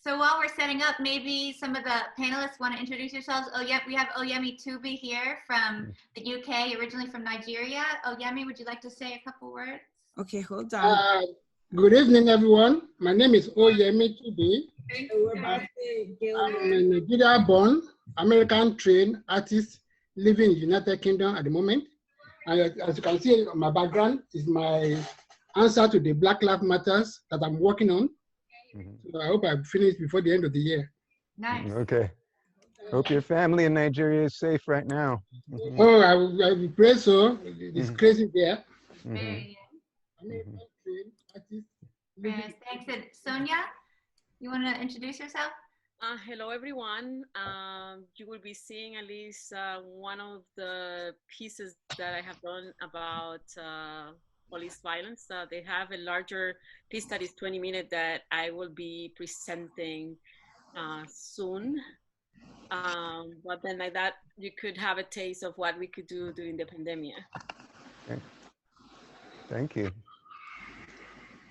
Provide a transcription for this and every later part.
So while we're setting up, maybe some of the panelists want to introduce yourselves. Oh, yeah, we have Oyemi Tubi here from the UK, originally from Nigeria. Oyemi, would you like to say a couple words? Okay, hold on. Good evening, everyone. My name is Oyemi Tubi. I'm a Nigeria-born, American-trained artist living in the United Kingdom at the moment. And as you can see, my background is my answer to the Black Lives Matters that I'm working on. So I hope I finish before the end of the year. Nice. Okay. Hope your family in Nigeria is safe right now. Oh, I will pray so. It's crazy there. Yes, thanks. And Sonia, you want to introduce yourself? Hello, everyone. You will be seeing at least one of the pieces that I have done about police violence. They have a larger piece that is 20 minutes that I will be presenting soon. But then like that, you could have a taste of what we could do during the pandemic. Okay. Thank you.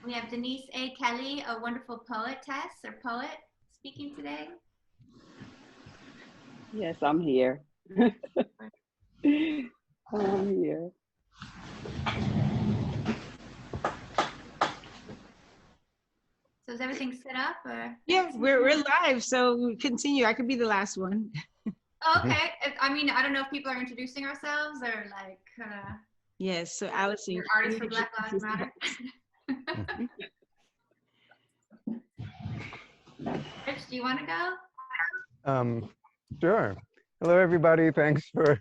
We have Denise A. Kelly, a wonderful poetess or poet, speaking today. Yes, I'm here. I'm here. So is everything set up, or? Yeah, we're live, so continue. I could be the last one. Okay. I mean, I don't know if people are introducing ourselves or like. Yes, so Allison. Artists for Black Lives Matter. Rich, do you want to go? Sure. Hello, everybody. Thanks for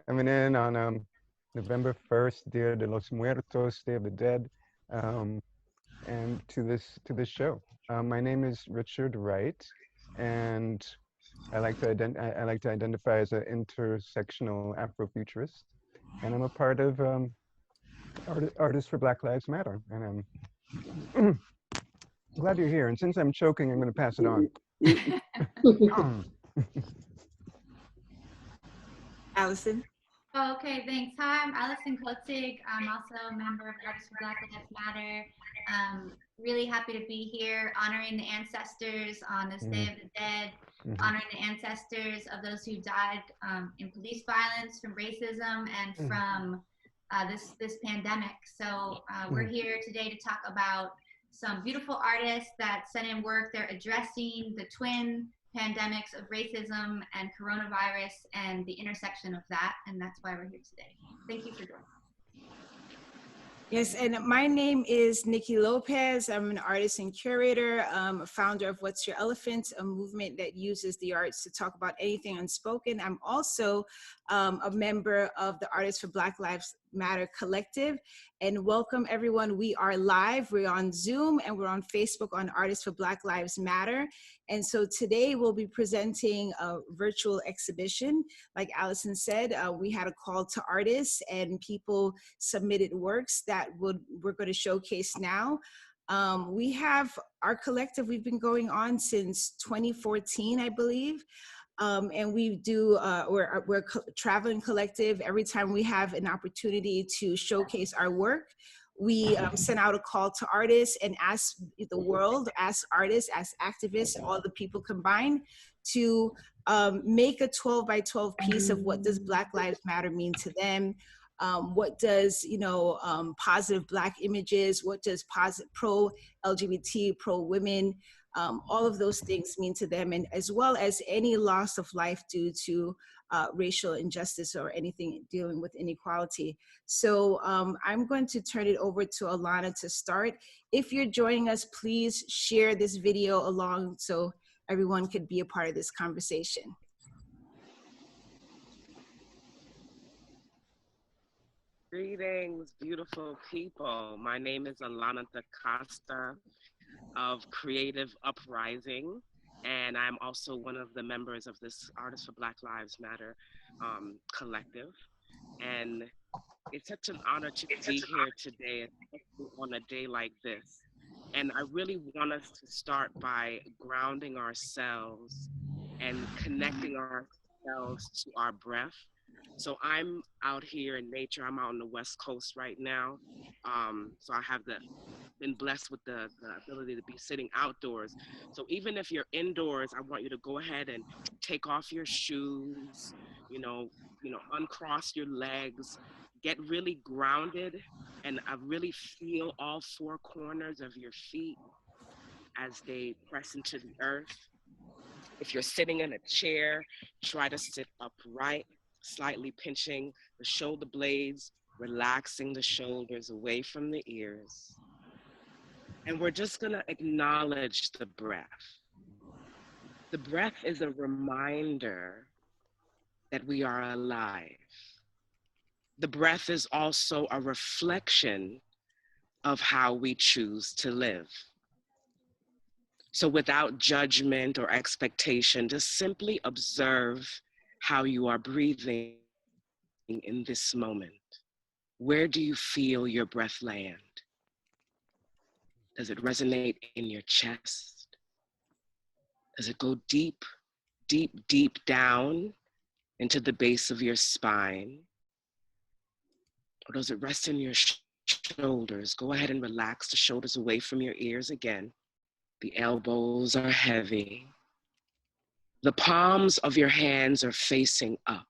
coming in on November 1st, Dia de los Muertos, Day of the Dead, and to this show. My name is Richard Wright, and I like to identify as an intersectional Afrofuturist, and I'm a part of Artists for Black Lives Matter, and I'm glad you're here. And since I'm choking, I'm going to pass it on. Allison. Oh, okay, thanks. Hi, I'm Allison Kotzig. I'm also a member of Artists for Black Lives Matter. Really happy to be here, honoring the ancestors on this Day of the Dead, honoring the ancestors of those who died in police violence, from racism, and from this pandemic. So we're here today to talk about some beautiful artists that sent in work. They're addressing the twin pandemics of racism and coronavirus and the intersection of that, and that's why we're here today. Thank you for joining. Yes, and my name is Nikki Lopez. I'm an artist and curator, founder of What's Your Elephant, a movement that uses the arts to talk about anything unspoken. I'm also a member of the Artists for Black Lives Matter collective. And welcome everyone. We are live, we're on Zoom, and we're on Facebook on Artists for Black Lives Matter. And so today we'll be presenting a virtual exhibition. Like Allison said, we had a call to artists and people submitted works that we're going to showcase now. We have our collective, we've been going on since 2014, I believe. And we do, we're a traveling collective. Every time we have an opportunity to showcase our work, we send out a call to artists and ask the world, ask artists, ask activists, all the people combined to make a 12 by 12 piece of what does Black Lives Matter mean to them. What does, positive Black images, what does positive pro-LGBT, pro-women, all of those things mean to them, and as well as any loss of life due to racial injustice or anything dealing with inequality. So I'm going to turn it over to Alana to start. If you're joining us, please share this video along so everyone could be a part of this conversation. Greetings, beautiful people. My name is Alana DaCosta of Creative Uprising, and I'm also one of the members of this Artists for Black Lives Matter collective. And it's such an honor to be here today on a day like this. And I really want us to start by grounding ourselves and connecting ourselves to our breath. So I'm out here in nature. I'm out on the West Coast right now. So I have the been blessed with the ability to be sitting outdoors. So even if you're indoors, I want you to go ahead and take off your shoes, uncross your legs, get really grounded, and really feel all four corners of your feet as they press into the earth. If you're sitting in a chair, try to sit upright, slightly pinching the shoulder blades, relaxing the shoulders away from the ears. And we're just gonna acknowledge the breath. The breath is a reminder that we are alive. The breath is also a reflection of how we choose to live. So without judgment or expectation, just simply observe how you are breathing in this moment. Where do you feel your breath land? Does it resonate in your chest? Does it go deep, deep, deep down into the base of your spine? Or does it rest in your shoulders? Go ahead and relax the shoulders away from your ears again. The elbows are heavy. The palms of your hands are facing up.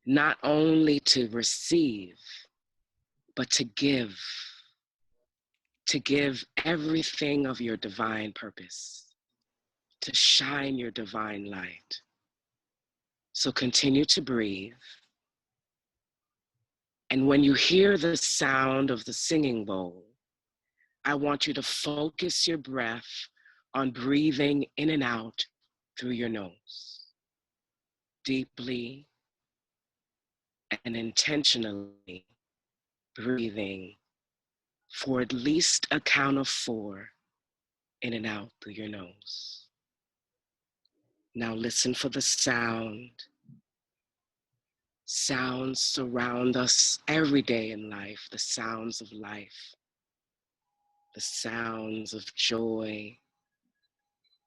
Not only to receive, but to give everything of your divine purpose, to shine your divine light. So continue to breathe. And when you hear the sound of the singing bowl, I want you to focus your breath on breathing in and out through your nose, deeply and intentionally breathing for at least a count of 4 in and out through your nose. Now listen for the sound. Sounds surround us every day in life, the sounds of life, the sounds of joy,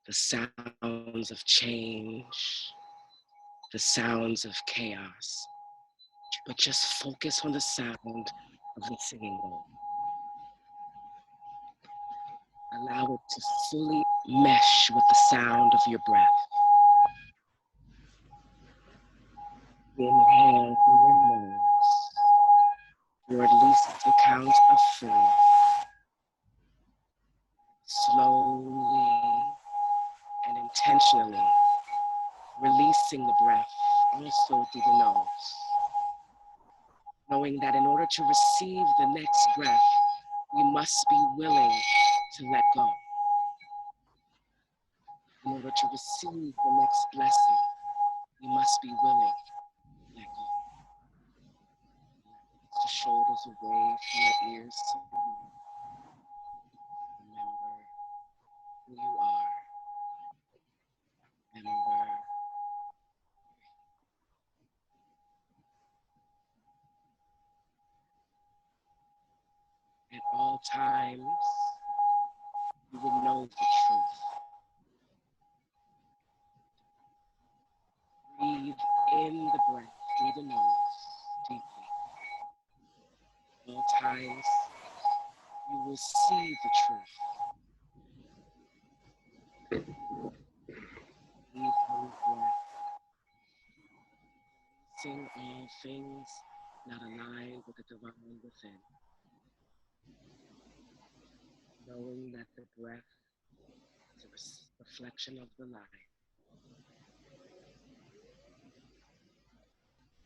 the sounds of change, the sounds of chaos. But just focus on the sound of the singing bowl. Allow it to fully mesh with the sound of your breath. Inhale through your nose for at least a count of 4. Slowly and intentionally releasing the breath also through the nose. Knowing that in order to receive the next breath, we must be willing to let go. In order to receive the next blessing, we must be willing to let go. Let the shoulders away from the ears. Remember who you are. Remember at all times, you will know the truth. Breathe in the breath through the nose deeply. At all times, you will see the truth. Breathe through breath. Sing all things not aligned with the divine within. Knowing that the breath is a reflection of the light.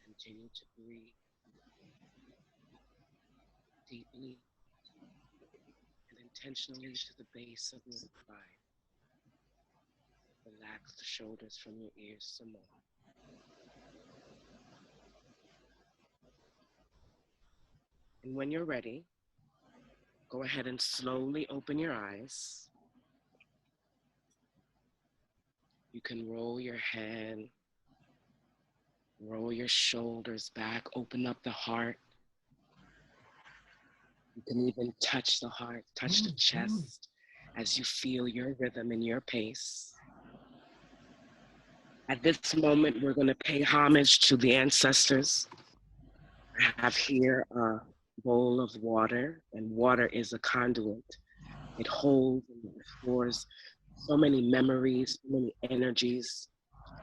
Continue to breathe deeply and intentionally to the base of your spine. Relax the shoulders from your ears some more. And when you're ready, go ahead and slowly open your eyes. You can roll your head, roll your shoulders back, open up the heart. You can even touch the heart, touch the chest as you feel your rhythm and your pace. At this moment, we're going to pay homage to the ancestors. I have here a bowl of water, and water is a conduit. It holds and it stores so many memories, so many energies.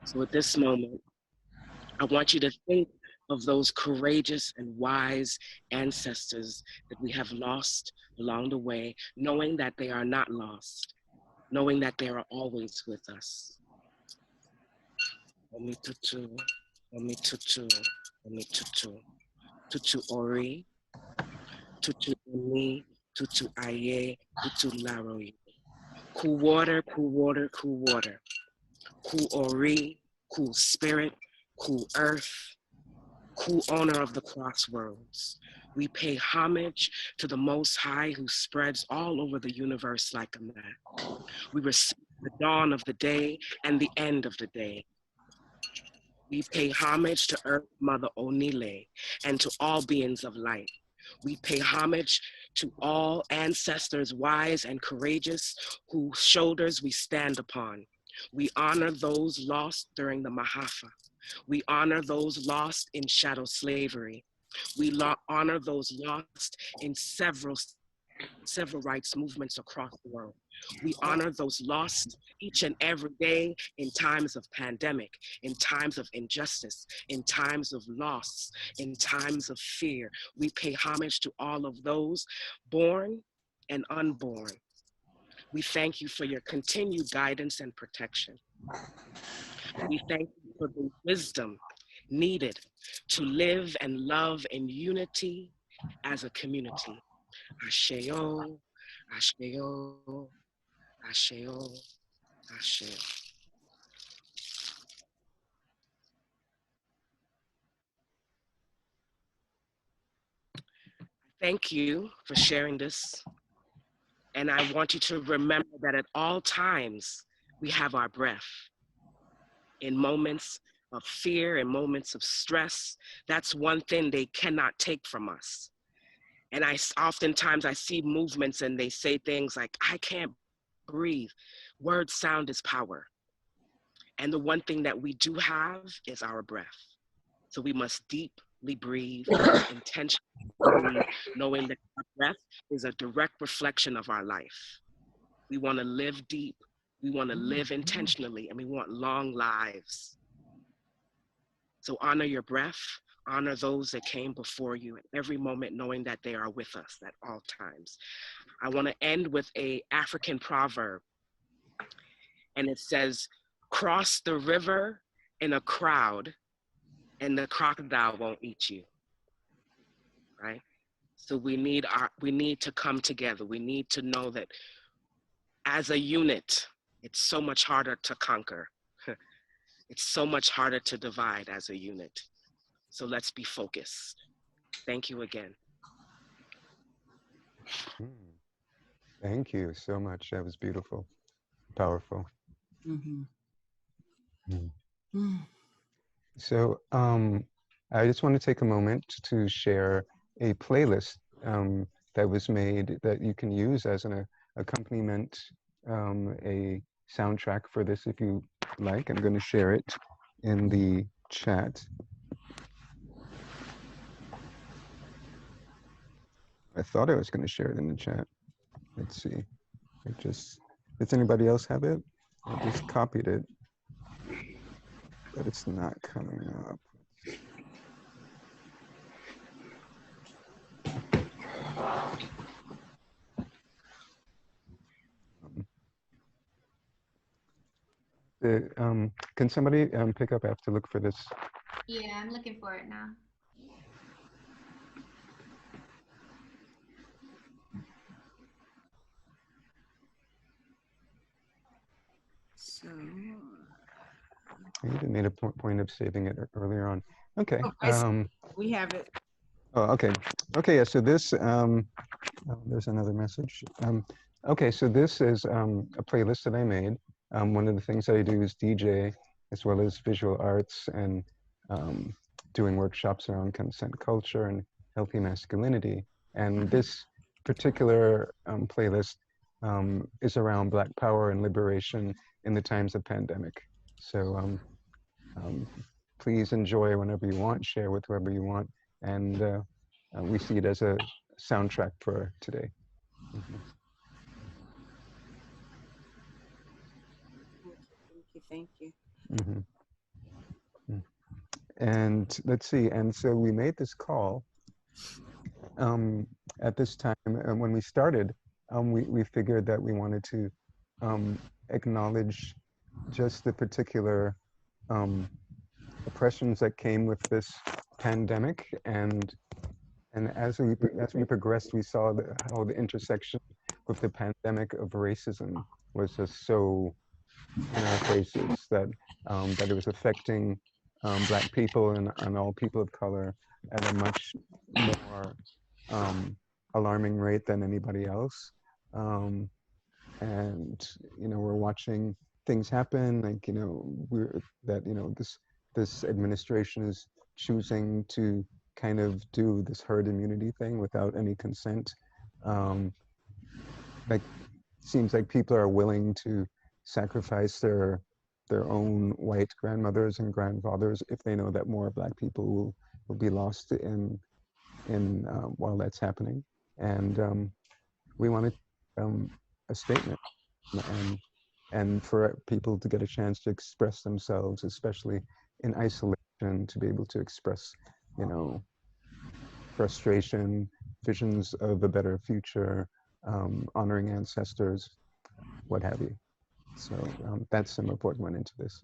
So at this moment, I want you to think of those courageous and wise ancestors that we have lost along the way, knowing that they are not lost, knowing that they are always with us. Omi tutu, omi tutu, omi tutu, tutu ori, tutu umi, tutu aye, tutu laroye. Cool water, cool water, cool water. Cool ori, cool spirit, cool earth, cool owner of the crossroads. We pay homage to the Most High who spreads all over the universe like a map. We respect the dawn of the day and the end of the day. We pay homage to Earth Mother Onile and to all beings of light. We pay homage to all ancestors wise and courageous whose shoulders we stand upon. We honor those lost during the Mahafa. We honor those lost in shadow slavery. We honor those lost in several rights movements across the world. We honor those lost each and every day in times of pandemic, in times of injustice, in times of loss, in times of fear. We pay homage to all of those born and unborn. We thank you for your continued guidance and protection. We thank you for the wisdom needed to live and love in unity as a community. Asheo, Asheo, Asheo, Asheo. Thank you for sharing this. And I want you to remember that at all times, we have our breath. In moments of fear and moments of stress, that's one thing they cannot take from us. And oftentimes I see movements and they say things like, I can't breathe. Word sound is power. And the one thing that we do have is our breath. So we must deeply breathe, intentionally breathe, knowing that our breath is a direct reflection of our life. We want to live deep, we want to live intentionally, and we want long lives. So honor your breath, honor those that came before you at every moment, knowing that they are with us at all times. I want to end with an African proverb, and it says, cross the river in a crowd and the crocodile won't eat you, right? So we need to come together. We need to know that as a unit, it's so much harder to conquer. It's so much harder to divide as a unit. So let's be focused. Thank you again. Thank you so much. That was beautiful, powerful. So I just want to take a moment to share a playlist that was made that you can use as an accompaniment, a soundtrack for this if you like. I'm going to share it in the chat. I thought I was going to share it in the chat. Let's see. Does anybody else have it? I just copied it, but it's not coming up. Can somebody pick up? I have to look for this. Yeah, I'm looking for it now. So I even made a point of saving it earlier on. Okay. Oh, we have it. Oh, okay. Okay. Yeah. So this. Oh, there's another message. Okay. So this is a playlist that I made. One of the things that I do is DJ, as well as visual arts, and doing workshops around consent culture and healthy masculinity. And this particular playlist is around Black power and liberation in the times of pandemic. So please enjoy whenever you want, share with whoever you want, and we see it as a soundtrack for today. Mm-hmm. Thank you. Mm-hmm. And let's see, and so we made this call at this time, and when we started, we figured that we wanted to acknowledge just the particular oppressions that came with this pandemic, and as we progressed, we saw how the intersection with the pandemic of racism was just so in our faces, that that it was affecting Black people and all people of color at a much more alarming rate than anybody else. And we're watching things happen, like this administration is choosing to kind of do this herd immunity thing without any consent. Like, seems like people are willing to sacrifice their own white grandmothers and grandfathers if they know that more Black people will be lost in while that's happening. And we wanted a statement, and for people to get a chance to express themselves, especially in isolation, to be able to express, frustration, visions of a better future, honoring ancestors, what have you. So that's some report went into this.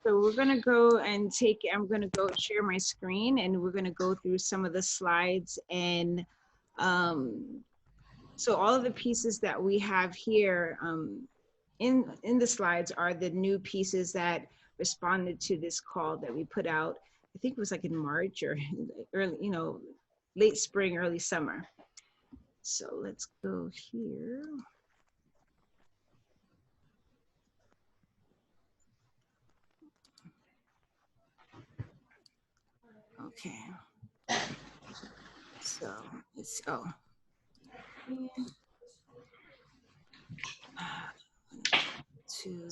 So we're gonna go and I'm gonna go share my screen, and we're gonna go through some of the slides. And so all of the pieces that we have here in the slides are the new pieces that responded to this call that we put out. I think it was like in March or early, late spring, early summer. So let's go here. Okay. So it's, to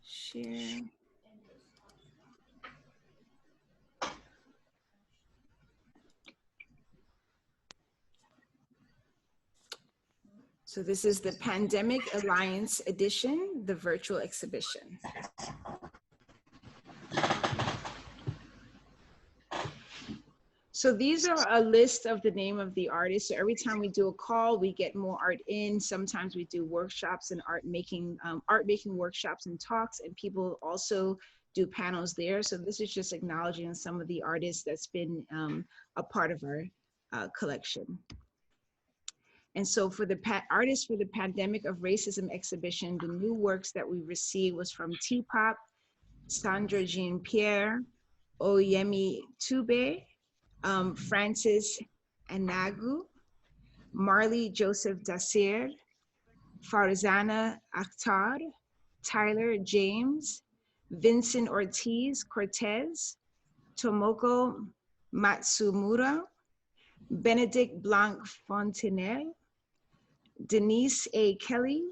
share. So this is the Pandemic Alliance edition, the virtual exhibition. So these are a list of the name of the artists. So every time we do a call, we get more art in. Sometimes we do workshops and art making workshops and talks, and people also do panels there. So this is just acknowledging some of the artists that's been a part of our collection. And so for the artists for the Pandemic of Racism exhibition, the new works that we received was from T-Pop, Sandra Jean Pierre, Oyemi Tube, Francis Anagu, Marley Joseph Dacier, Farzana Akhtar, Tyler James, Vincent Ortiz Cortez, Tomoko Matsumura, Benedict Blanc Fontenelli, Denise A. Kelly,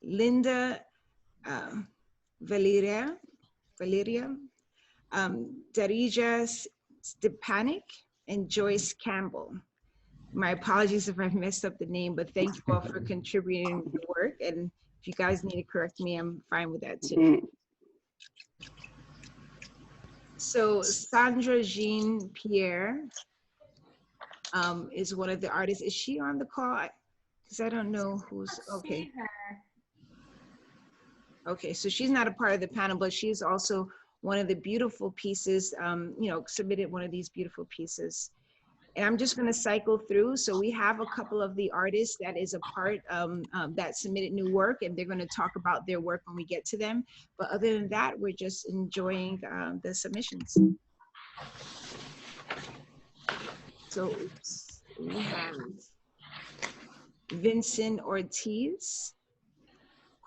Linda Valeria, Darija Stepanik, and Joyce Campbell. My apologies if I messed up the name, but thank you all for contributing the work. And if you guys need to correct me, I'm fine with that too. So Sandra Jean Pierre is one of the artists. Is she on the call? Because I don't know who's, okay. Okay, so she's not a part of the panel, but she's also one of the beautiful pieces, submitted one of these beautiful pieces. And I'm just gonna cycle through. So we have a couple of the artists that is a part that submitted new work, and they're gonna talk about their work when we get to them. But other than that, we're just enjoying the submissions. So we have Vincent Ortiz,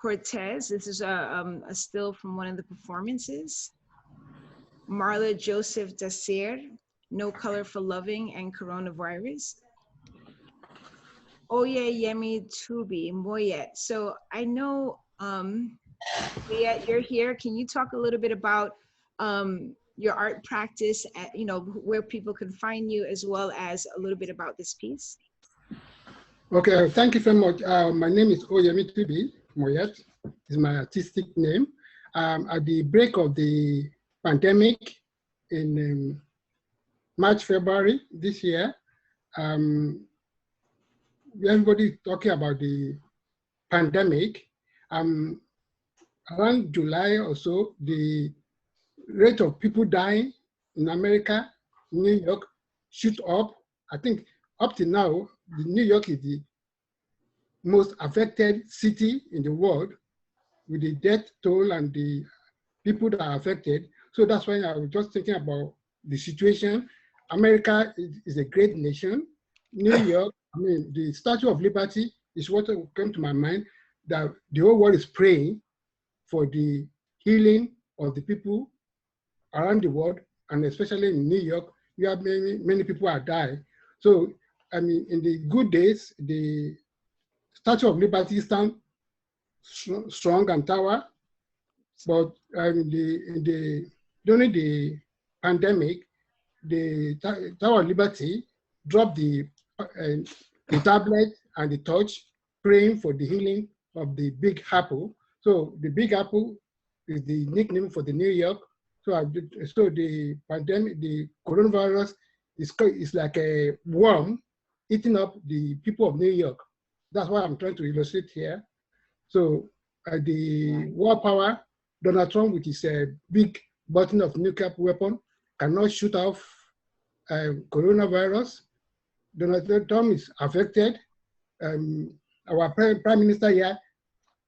Cortez. This is a still from one of the performances. Marla Joseph Dacier, No Color for Loving and Coronavirus. Oyeyemi Tubi Moyet. So I know Juliet, you're here. Can you talk a little bit about your art practice, you know, where people can find you, as well as a little bit about this piece? Okay, thank you very much. My name is Oyemitubi Moyet, is my artistic name. At the break of the pandemic in March, February this year, everybody is talking about the pandemic. Around July or so, the rate of people dying in America, New York, shoot up. I think up to now, New York is the most affected city in the world with the death toll and the people that are affected. So that's why I was just thinking about the situation. America is a great nation. New York, I mean, the Statue of Liberty is what came to my mind, that the whole world is praying for the healing of the people around the world, and especially in New York, you have many people are dying. So, I mean, in the good days, the Statue of Liberty stands strong and tower, but during the pandemic, the Tower of Liberty dropped the tablet and the torch, praying for the healing of the Big Apple. So the Big Apple is the nickname for the New York. So the pandemic, the coronavirus is like a worm eating up the people of New York. That's what I'm trying to illustrate here. So the war power, Donald Trump, with his big button of nuclear weapon, cannot shoot off coronavirus. Donald Trump is affected. Our prime minister here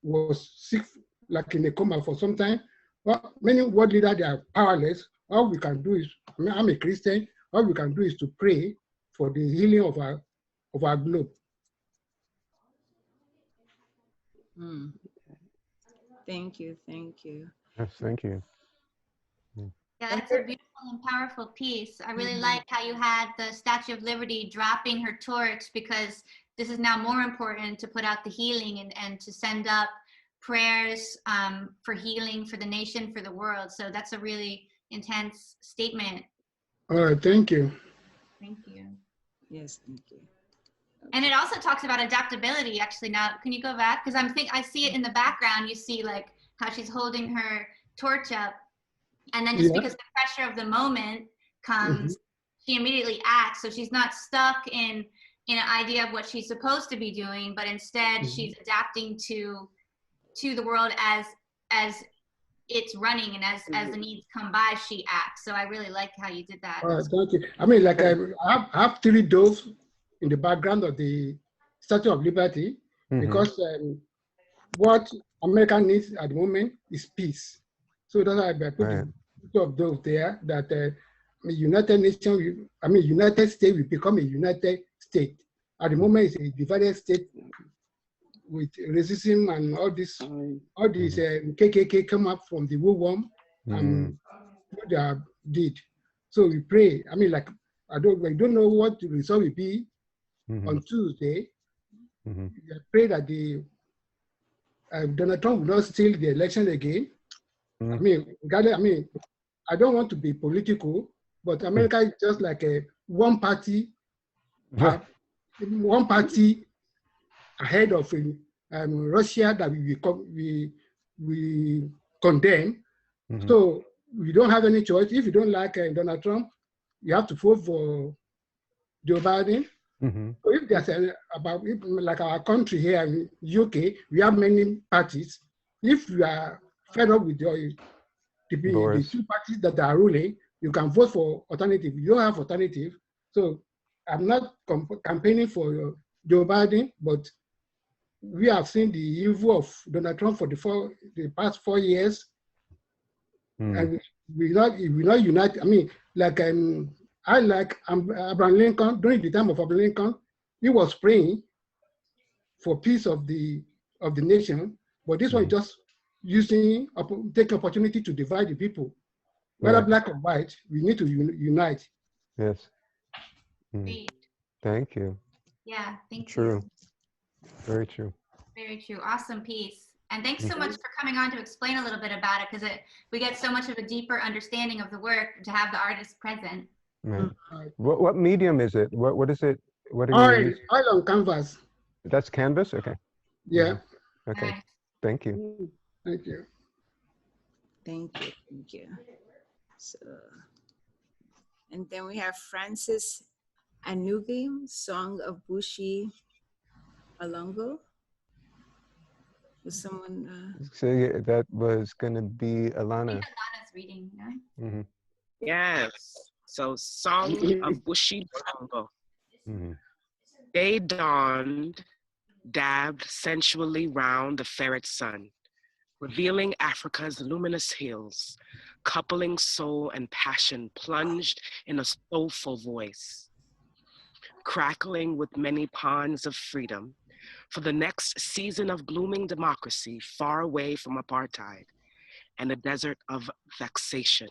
was sick, like in a coma for some time. Well, many world leaders, they are powerless. All we can do is, I'm a Christian, all we can do is to pray for the healing of our globe. Mm. Thank you, thank you. Yes, thank you. Yeah, that's a beautiful and powerful piece. I really like how you had the Statue of Liberty dropping her torch, because this is now more important to put out the healing and to send up prayers for healing for the nation, for the world. So that's a really intense statement. All right, thank you. Thank you. Yes, thank you. And it also talks about adaptability, actually. Now, can you go back? Because I see it in the background. You see like how she's holding her torch up. And then just because the pressure of the moment comes, she immediately acts. So she's not stuck in an idea of what she's supposed to be doing, but instead she's adapting to the world as it's running, and as the needs come by, she acts. So I really like how you did that. All right, thank you. I mean, like I have three doves in the background of the Statue of Liberty, because what America needs at the moment is peace. So that's why I put the two of those there, that United Nations, United States will become a United State. At the moment, it's a divided state with racism and all this KKK come up from the war and what they did. So we pray. I mean, like, I don't know what the result will be on Tuesday. I pray that Donald Trump will not steal the election again. I mean, I don't want to be political, but America is just like a one party ahead of Russia that we condemn. So we don't have any choice. If you don't like Donald Trump, you have to vote for Joe Biden. So if there's like our country here in UK, we have many parties. If you are fed up with the two parties that are ruling, you can vote for alternative. You don't have alternative. So I'm not campaigning for Joe Biden, but we have seen the evil of Donald Trump for the past 4 years, and we not unite. I mean, like I like Abraham Lincoln. During the time of Abraham Lincoln, he was praying for peace of the nation, but this one just take opportunity to divide the people. Whether black or white, we need to unite. Yes. Thank you. Yeah, thank you. True. Very true. Very true. Awesome piece. And thanks so much for coming on to explain a little bit about it, because we get so much of a deeper understanding of the work to have the artist present. Right. What medium is it? What is it? What are you Oil, using? oil on canvas. That's canvas? Okay. Yeah. Okay. Nice. Thank you. Thank you. Thank you. Thank you. So, and then we have Francis Anugi, Song of Bushi Alongo. Was someone? So yeah, that was going to be I Alana. think Alana's reading, no? Yes. So, Song of Bushi Bongo. Day dawned, dabbed sensually round the ferret sun, revealing Africa's luminous hills, coupling soul and passion plunged in a soulful voice, crackling with many ponds of freedom for the next season of blooming democracy far away from apartheid and a desert of vexation.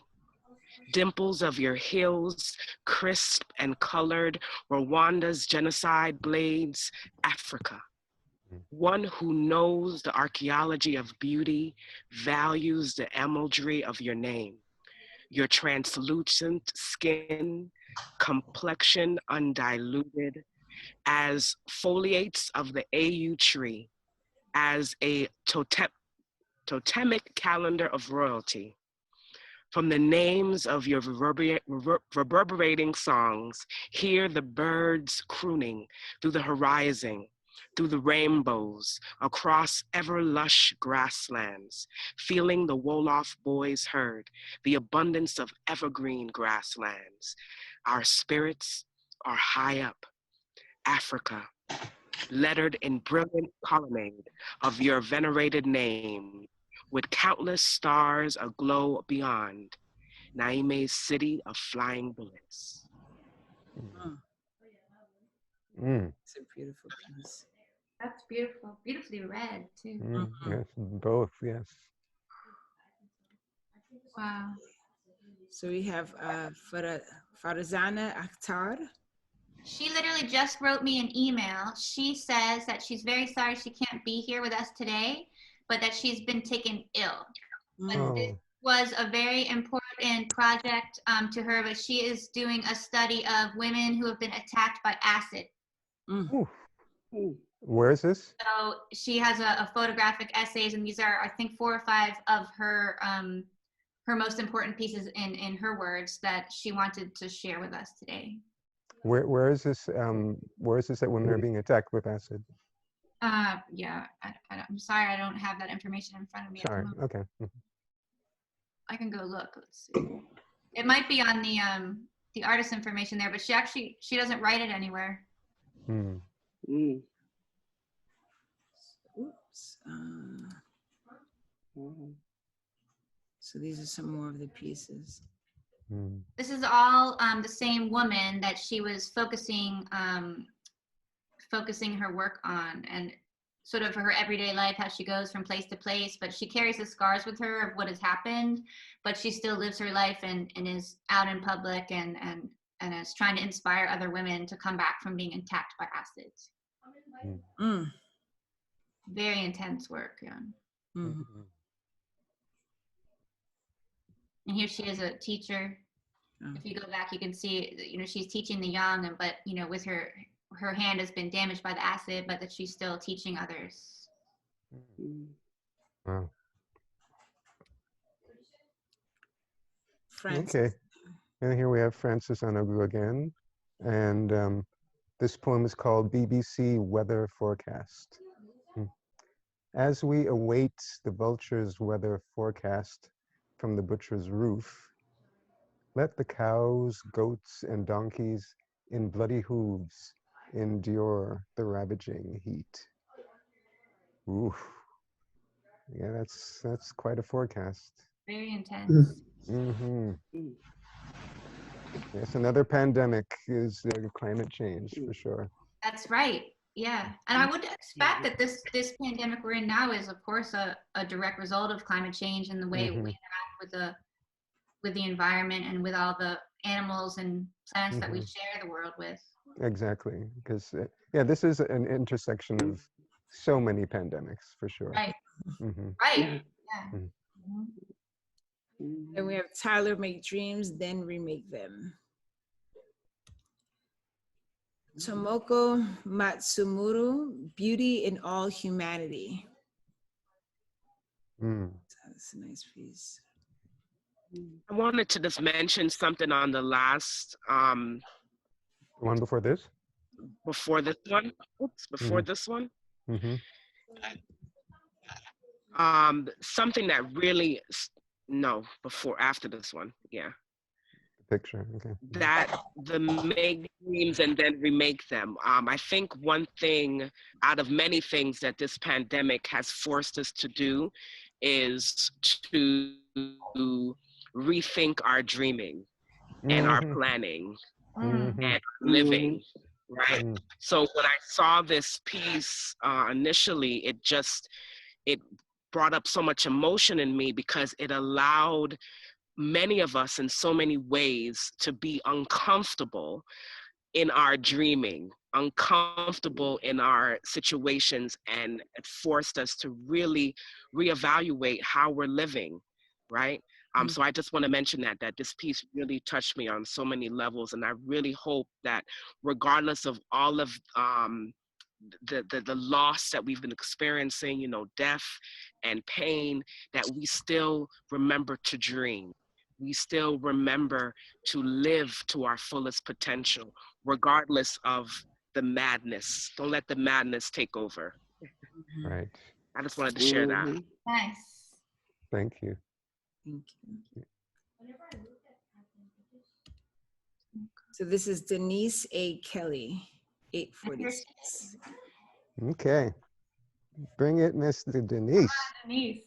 Dimples of your hills, crisp and colored, Rwanda's genocide blades, Africa. One who knows the archaeology of beauty, values the emeraldry of your name, your translucent skin, complexion undiluted, as foliates of the AU tree, as a totemic calendar of royalty. From the names of your reverberating songs, hear the birds crooning through the horizon, through the rainbows, across ever-lush grasslands, feeling the Wolof boys' herd, the abundance of evergreen grasslands. Our spirits are high up, Africa, lettered in brilliant colonnade of your venerated name, with countless stars aglow beyond, Naime's city of flying bullets. It's a beautiful piece. That's beautiful. Beautifully read, too. Yes, both, yes. Wow. So we have Farazana Akhtar. She literally just wrote me an email. She says that she's very sorry she can't be here with us today, but that she's been taken ill. But this was a very important project to her, but she is doing a study of women who have been attacked by acid. Where is this? So she has a photographic essays, and these are, I think, 4 or 5 of her her most important pieces in her words that she wanted to share with us today. Where is this? Where is this that women are being attacked with acid? Yeah, I'm sorry, I don't have that information in front of me. Sorry. Okay. I can go look. Let's see. It might be on the artist information there, but she doesn't write it anywhere. Oops. So these are some more of the pieces. This is all the same woman that she was focusing her work on, and sort of her everyday life, how she goes from place to place, but she carries the scars with her of what has happened, but she still lives her life and is out in public and is trying to inspire other women to come back from being attacked by acids. Very intense work, yeah. And here she is, a teacher. If you go back, you can see, she's teaching the young, but, with her hand has been damaged by the acid, but that she's still teaching others. Wow. Francis. Okay. And here we have Francis Anogu again. And this poem is called BBC Weather Forecast. As we await the vulture's weather forecast from the butcher's roof, let the cows, goats, and donkeys in bloody hooves endure the ravaging heat. Oof. Yeah, that's quite a forecast. Very intense. Yes, another pandemic is climate change for sure. That's right. Yeah, and I would expect that this pandemic we're in now is, of course, a direct result of climate change and the way we interact with the environment and with all the animals and plants that we share the world with. Exactly, because this is an intersection of so many pandemics for sure. Right. Right. Yeah. Yeah. And we have Tyler, make dreams, then remake them. Tomoko Matsumuru, beauty in all humanity. That's a nice piece. I wanted to just mention something on the last, The one before this? before this one. Oops, before this one. Something that really, no, after this one, yeah. The picture, okay. That the make dreams and then remake them. I think one thing out of many things that this pandemic has forced us to do is to rethink our dreaming and our planning and living, right? So when I saw this piece initially, it brought up so much emotion in me because it allowed many of us in so many ways to be uncomfortable in our dreaming, uncomfortable in our situations, and it forced us to really reevaluate how we're living, right? So I just want to mention that this piece really touched me on so many levels, and I really hope that regardless of all of the loss that we've been experiencing, you know, death and pain, that we still remember to dream. We still remember to live to our fullest potential, regardless of the madness. Don't let the madness take over. Right. I just wanted to share that. Nice. Thank you. Thank you. So this is Denise A. Kelly, 846. Okay. Bring it, Mr. Denise. Denise.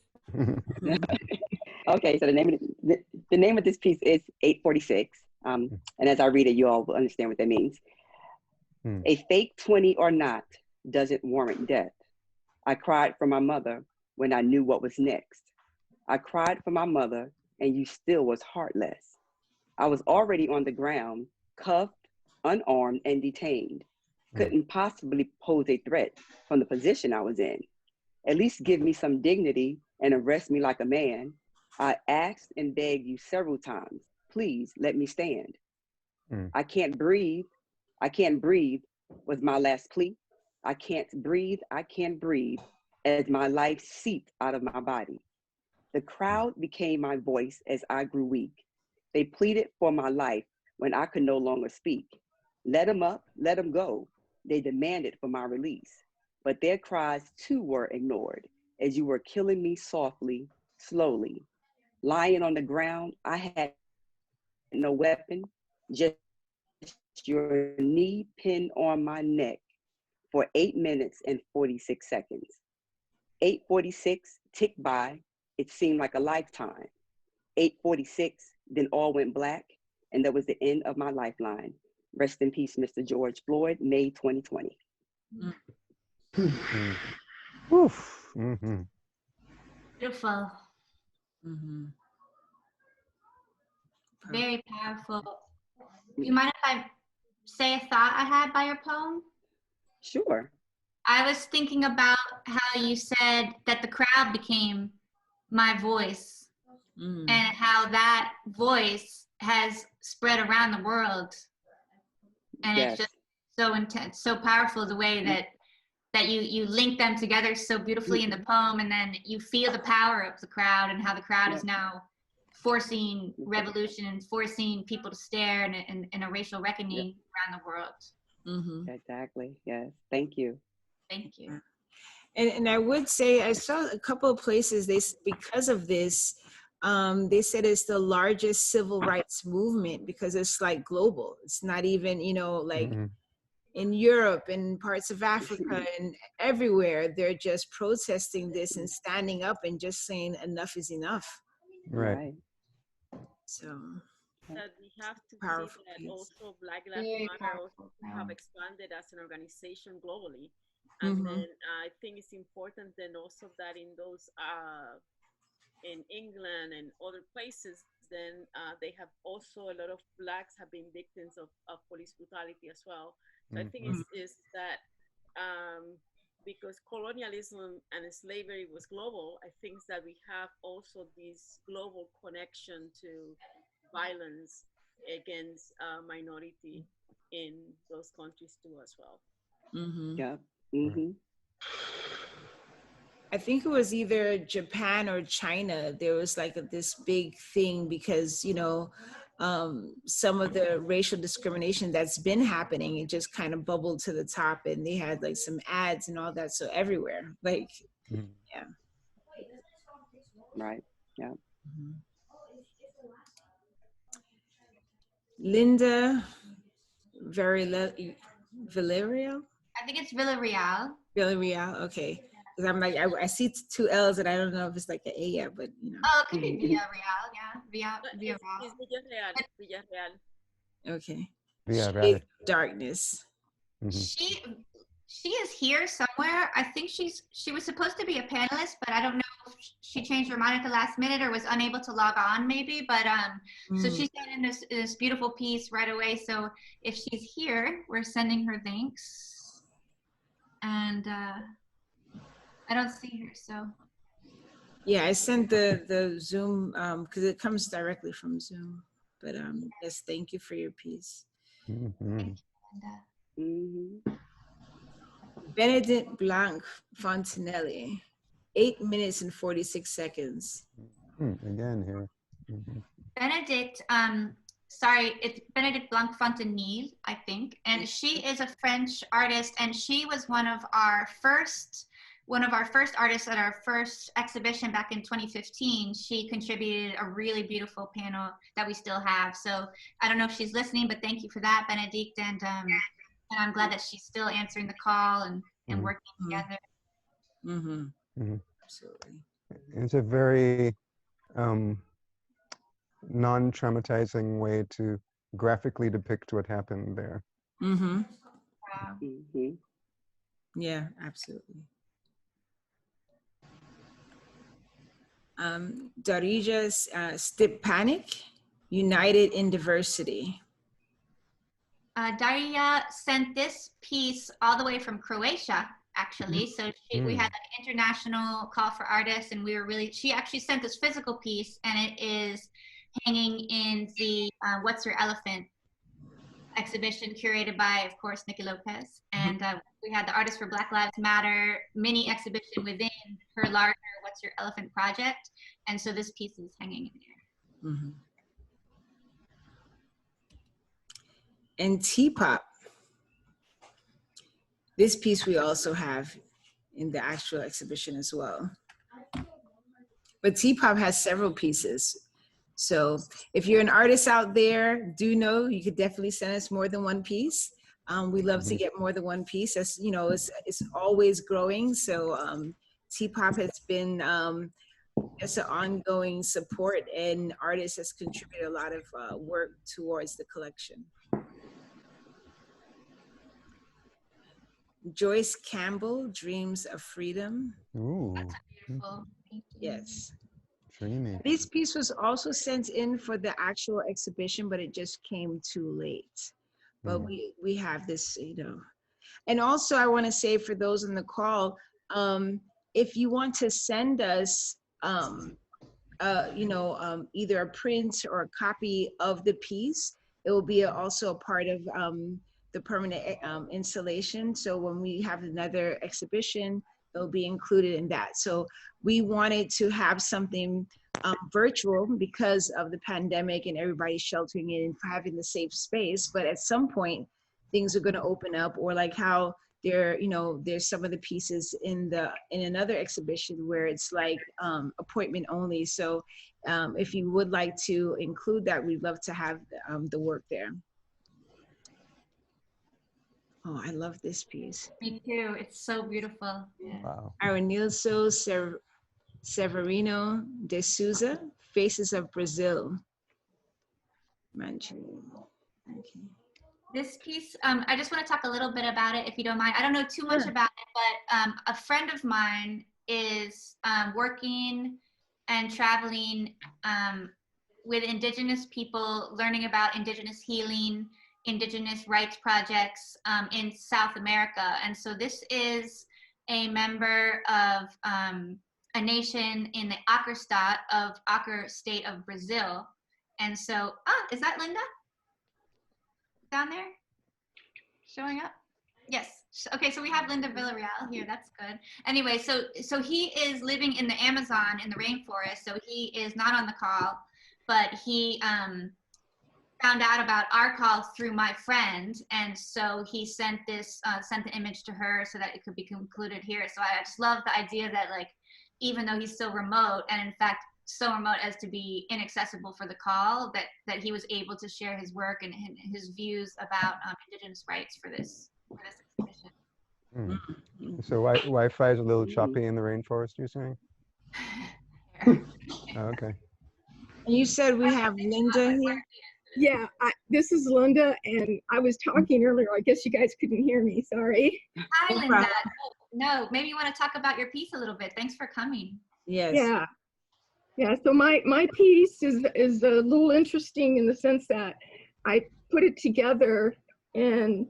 Okay, so the name of this piece is 846. And as I read it, you all will understand what that means. A fake 20 or not doesn't warrant death. I cried for my mother when I knew what was next. I cried for my mother and you still was heartless. I was already on the ground, cuffed, unarmed, and detained. Couldn't possibly pose a threat from the position I was in. At least give me some dignity and arrest me like a man. I asked and begged you several times, please let me stand. I can't breathe. I can't breathe was my last plea. I can't breathe as my life seeped out of my body. The crowd became my voice as I grew weak. They pleaded for my life when I could no longer speak. Let him up, let him go. They demanded for my release. But their cries too were ignored as you were killing me softly, slowly. Lying on the ground, I had no weapon, just your knee pinned on my neck for 8 minutes and 46 seconds. 8:46 ticked by, it seemed like a lifetime. 8:46, then all went black, and that was the end of my lifeline. Rest in peace, Mr. George Floyd, May 2020. Oof. Beautiful. Very powerful. You mind if I say a thought I had by your poem? Sure. I was thinking about how you said that the crowd became my voice and how that voice has spread around the world. And it's just so intense, so powerful the way that you link them together so beautifully in the poem, and then you feel the power of the crowd and how the crowd is now forcing revolution and forcing people to stare in a racial reckoning around the world. Exactly. Yes. Thank you. Thank you. And I would say I saw a couple of places because of this, they said it's the largest civil rights movement because it's like global. It's not even, like in Europe and parts of Africa and everywhere, they're just protesting this and standing up and just saying enough is enough. Right. So that we have to powerful see that piece. also Black Lives Matter also have expanded as an organization globally. And then I think it's important then also that in those in England and other places, then they have also a lot of Blacks have been victims of police brutality as well. So I think it's that because colonialism and slavery was global, I think that we have also this global connection to violence against minority in those countries too as well. Mm-hmm. Yeah. Mm-hmm. I think it was either Japan or China. There was like this big thing because, you know, some of the racial discrimination that's been happening, it just kind of bubbled to the top, and they had like some ads and all that. So everywhere, like, yeah. Right. Yeah. Mm-hmm. Linda Villarreal? I think it's Villarreal. Villarreal, okay. Because I'm like, I see two L's and I don't know if it's like an A yet, but you know. Oh, it could be Villarreal, yeah. Villarreal. It's Villarreal. Villarreal. Okay. Yeah, Shade of Darkness. Mm-hmm. She is here somewhere. I think she was supposed to be a panelist, but I don't know if she changed her mind at the last minute or was unable to log on maybe, but so she sent in this beautiful piece right away. So if she's here, we're sending her thanks. And I don't see her, so. Yeah, I sent the Zoom because it comes directly from Zoom. But yes, thank you for your piece. Thank you, Benedict Blanc Fontenelli, 8 minutes and 46 seconds. Again here. Benedict, sorry, it's Benedict Blanc Fontenelle, I think. And she is a French artist, and she was one of our first artists at our first exhibition back in 2015. She contributed a really beautiful panel that we still have. So I don't know if she's listening, but thank you for that, Benedict. And I'm glad that she's still answering the call and working together. Absolutely. It's a very non-traumatizing way to graphically depict what happened there. Wow. Yeah, absolutely. Darija Stepanik, United in Diversity. Daria sent this piece all the way from Croatia, actually. So we had an international call for artists, and she actually sent this physical piece, and it is hanging in the What's Your Elephant exhibition curated by, of course, Nikki Lopez. And we had the Artists for Black Lives Matter mini exhibition within her larger What's Your Elephant project. And so this piece is hanging in there. And T-Pop. This piece we also have in the actual exhibition as well. But T-Pop has several pieces. So if you're an artist out there, do know you could definitely send us more than one piece. We love to get more than one piece. As you know, it's always growing. So T-Pop has been just an ongoing support, and artists has contributed a lot of work towards the collection. Joyce Campbell, Dreams of Freedom. Ooh. That's beautiful. Thank you. Yes. Dreamy. This piece was also sent in for the actual exhibition, but it just came too late. But we have this, you know. And also I want to say for those on the call, if you want to send us, either a print or a copy of the piece, it will be also a part of the permanent installation. So when we have another exhibition, it'll be included in that. So we wanted to have something virtual because of the pandemic and everybody sheltering in and having the safe space. But at some point, things are going to open up, or like how there's some of the pieces in another exhibition where it's like appointment only. So if you would like to include that, we'd love to have the work there. Oh, I love this piece. Me too. It's so beautiful. Yeah. Wow. Arenilso Severino de Souza, Faces of Brazil. Manchu. Okay. This piece, I just want to talk a little bit about it, if you don't mind. I don't know too much about it, but a friend of mine is working and traveling with Indigenous people, learning about Indigenous healing, Indigenous rights projects in South America. And so this is a member of a nation in the Acre state of Brazil. And so, is that Linda down there showing up? Yes. Okay, so we have Linda Villarreal here. That's good. Anyway, so he is living in the Amazon, in the rainforest. So he is not on the call, but he found out about our call through my friend, and so he sent the image to her so that it could be concluded here. So I just love the idea that, like, even though he's so remote, and in fact so remote as to be inaccessible for the call, that he was able to share his work and his views about Indigenous rights for this exhibition. So Wi-Fi is a little choppy in the rainforest, you're saying? Okay. You said we have Linda here? Yeah, this is Linda, and I was talking earlier. I guess you guys couldn't hear me. Sorry. Hi, Linda. No, maybe you want to talk about your piece a little bit. Thanks for coming. Yes. Yeah. So my piece is a little interesting in the sense that I put it together, and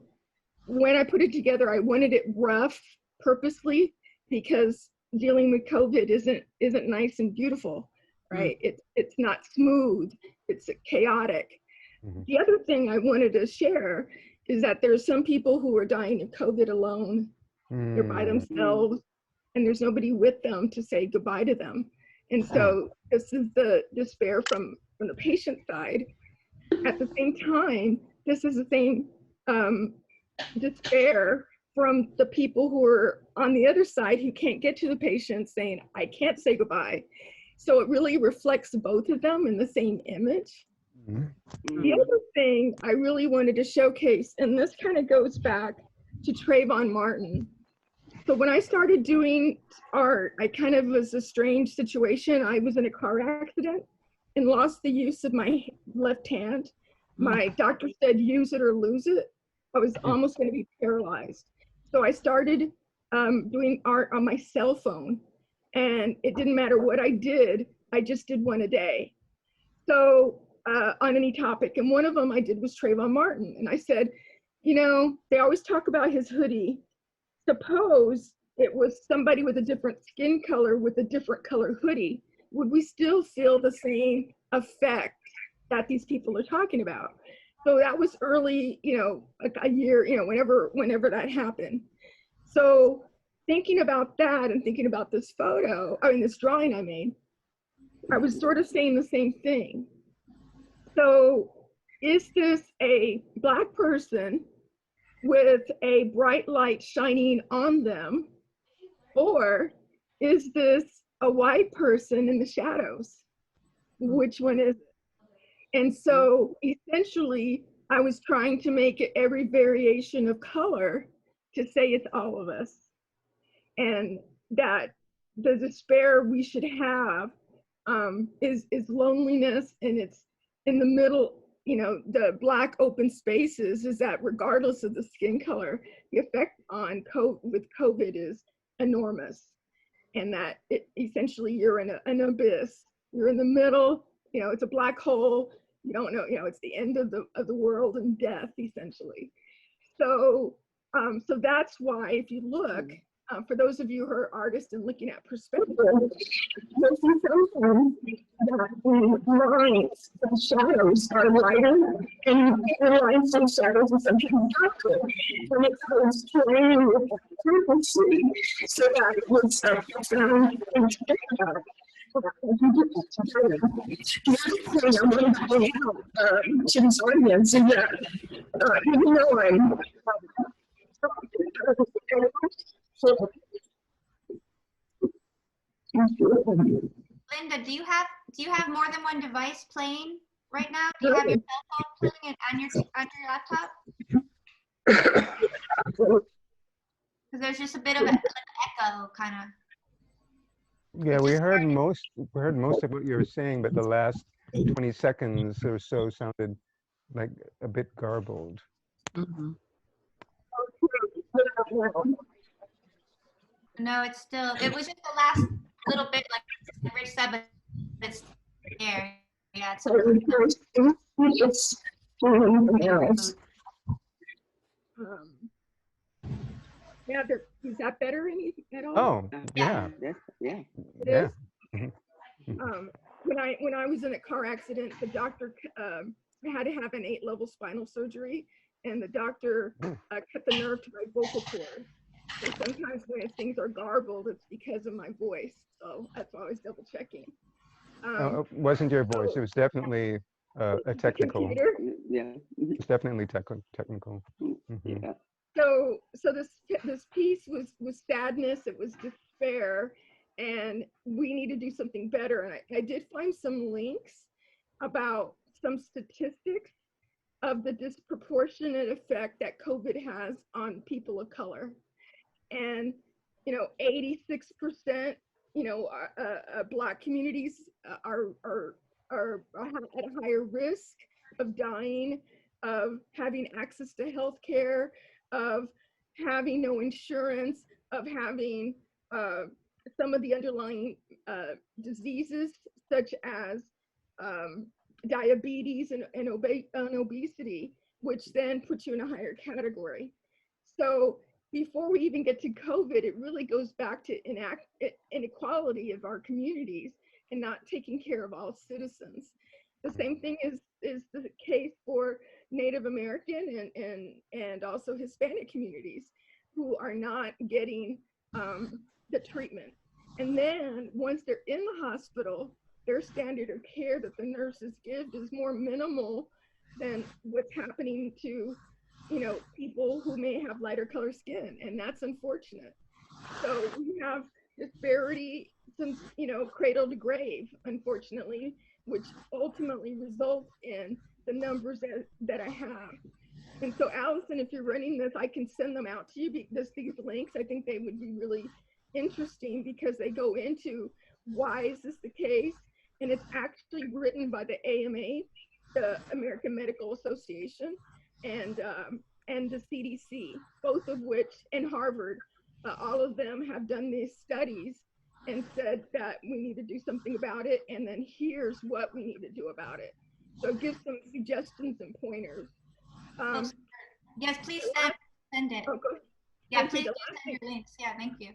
when I put it together, I wanted it rough purposely, because dealing with COVID isn't nice and beautiful, right? It's not smooth. It's chaotic. The other thing I wanted to share is that there's some people who are dying of COVID alone. They're by themselves, and there's nobody with them to say goodbye to them. And so this is the despair from the patient side. At the same time, this is the same despair from the people who are on the other side who can't get to the patient, saying, I can't say goodbye. So it really reflects both of them in the same image. The other thing I really wanted to showcase, and this kind of goes back to Trayvon Martin. So when I started doing art, I kind of was a strange situation. I was in a car accident and lost the use of my left hand. My doctor said, use it or lose it. I was almost going to be paralyzed. So I started doing art on my cell phone, and it didn't matter what I did. I just did one a day. So on any topic. And one of them I did was Trayvon Martin. And I said, you know, they always talk about his hoodie. Suppose it was somebody with a different skin color with a different color hoodie. Would we still feel the same effect that these people are talking about? So that was early, you know, like a year, you know, whenever that happened. So thinking about that and thinking about this this drawing I made, I was sort of saying the same thing. So is this a Black person with a bright light shining on them, or is this a white person in the shadows? Which one is it? And so essentially I was trying to make it every variation of color to say it's all of us, and that the despair we should have is loneliness, and it's in the middle. You know, the Black open spaces is that regardless of the skin color, the effect on with COVID is enormous, and that essentially you're in an abyss. You're in the middle. You know, it's a black hole. You don't know. You know, it's the end of the world and death essentially. So so that's why if you look, for those of you who are artists and looking at perspective, lines and shadows are lighter, and the lines and shadows are sometimes darker when it comes to frequency, so that it was profound and together. The other thing I wanted to point out to this audience is that even though I'm Linda, do you have more than one device playing right now? Do you have your cell phone playing on your laptop? Because there's just a bit of an echo, kind of. Yeah, we heard most of what you were saying, but the last 20 seconds or so sounded like a bit garbled. No, it was just the last little bit, like Rich said, but it's there. Yeah, yeah, Is that better at all? Oh, yeah. Yeah. It Yeah. is? When I was in a car accident, the doctor had to have an 8-level spinal surgery, and the doctor cut the nerve to my vocal cord. And sometimes when things are garbled, it's because of my voice. So that's why I was double checking. It wasn't your voice. It was definitely a technical. Computer. Yeah. It's definitely technical. Yeah. So this piece was sadness. It was despair, and we need to do something better. And I did find some links about some statistics of the disproportionate effect that COVID has on people of color. And 86%, Black communities are at a higher risk of dying, of having access to health care, of having no insurance, of having some of the underlying diseases such as diabetes and obesity, which then puts you in a higher category. So before we even get to COVID, it really goes back to inequality of our communities and not taking care of all citizens. The same thing is the case for Native American and also Hispanic communities who are not getting the treatment. And then once they're in the hospital, their standard of care that the nurses give is more minimal than what's happening to people who may have lighter color skin, and that's unfortunate. So we have disparity since cradle to grave, unfortunately, which ultimately results in the numbers that I have. And so Allison, if you're running this, I can send them out to you, these links. I think they would be really interesting because they go into why is this the case, and it's actually written by the AMA, the American Medical Association, and the CDC, both of which, and Harvard, all of them have done these studies and said that we need to do something about it, and then here's what we need to do about it. So it gives some suggestions and pointers. Yes, please send it. Yeah, please send your links. Yeah, thank you.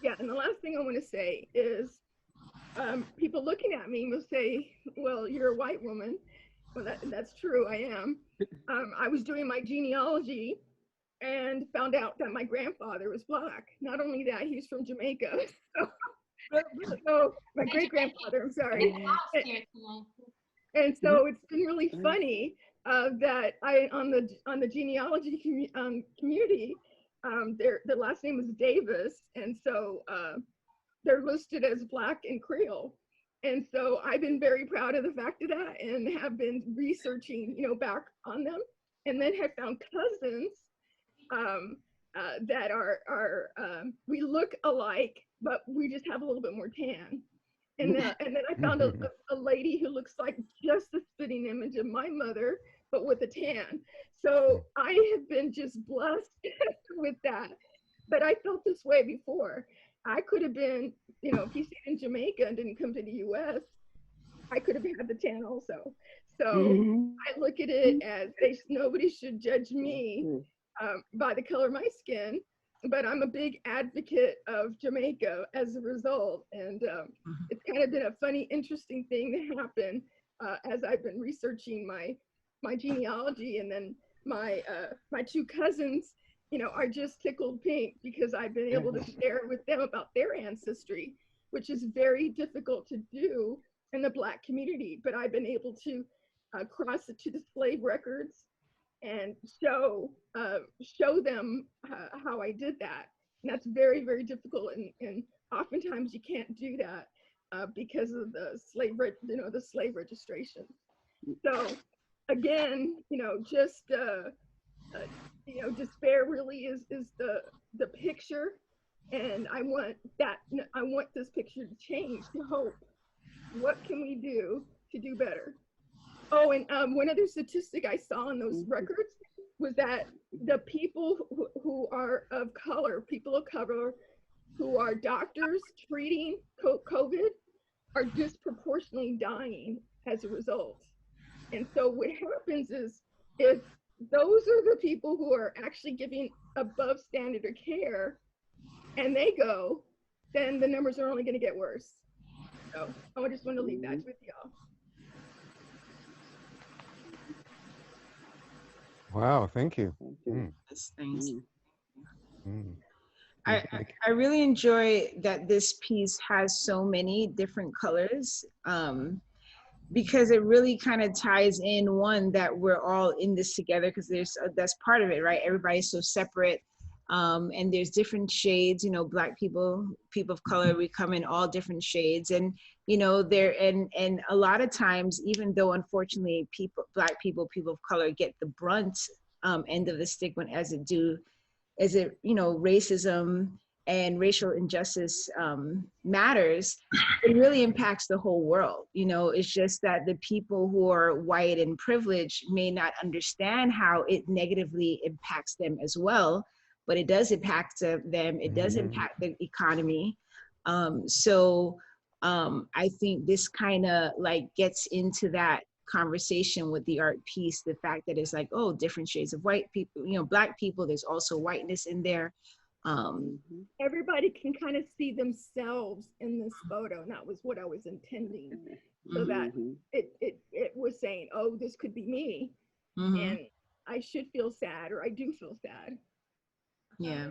Yeah, and the last thing I want to say is people looking at me will say, well, you're a white woman. Well, that's true, I am. I was doing my genealogy and found out that my grandfather was Black. Not only that, he's from Jamaica. So my great-grandfather, I'm sorry. And so it's been really funny that on the genealogy community, their last name is Davis, and so they're listed as Black and Creole. And so I've been very proud of the fact of that and have been researching, back on them, and then have found cousins that are we look alike, but we just have a little bit more tan. And then I found a lady who looks like just the spitting image of my mother, but with a tan. So I have been just blessed with that. But I felt this way before. I could have been, if you stayed in Jamaica and didn't come to the US, I could have had the tan also. So I look at it as nobody should judge me by the color of my skin, but I'm a big advocate of Jamaica as a result. And it's kind of been a funny, interesting thing to happen as I've been researching my genealogy, and then my two cousins, are just tickled pink because I've been able to share with them about their ancestry, which is very difficult to do in the Black community. But I've been able to cross it to the slave records and show them how I did that. And that's very, very difficult. And oftentimes you can't do that because of the slave registration. So again, just despair really is the picture, and I want this picture to change, to hope. What can we do to do better? Oh, and one other statistic I saw in those records was that the people who are of color, people of color who are doctors treating COVID are disproportionately dying as a result. And so what happens is, if those are the people who are actually giving above standard of care, and they go, then the numbers are only going to get worse. So I just want to leave that with y'all. Wow, thank you. Yes, thanks. Mm. I really enjoy that this piece has so many different colors, because it really kind of ties in, one, that we're all in this together, because that's part of it, right? Everybody's so separate, and there's different shades, you know, Black people, people of color, we come in all different shades, and you know, and a lot of times, even though unfortunately Black people, people of color get the brunt end of the stick as it, you know, racism and racial injustice matters, it really impacts the whole world. You know, it's just that the people who are white and privileged may not understand how it negatively impacts them as well, but it does impact them. It does impact the economy. I think this kind of like gets into that conversation with the art piece, the fact that it's like, oh, different shades of white people, you know, Black people, there's also whiteness in there. Everybody can kind of see themselves in this photo, and that was what I was intending, so that it was saying, oh, this could be me, and I should feel sad, or I do feel sad. Yeah,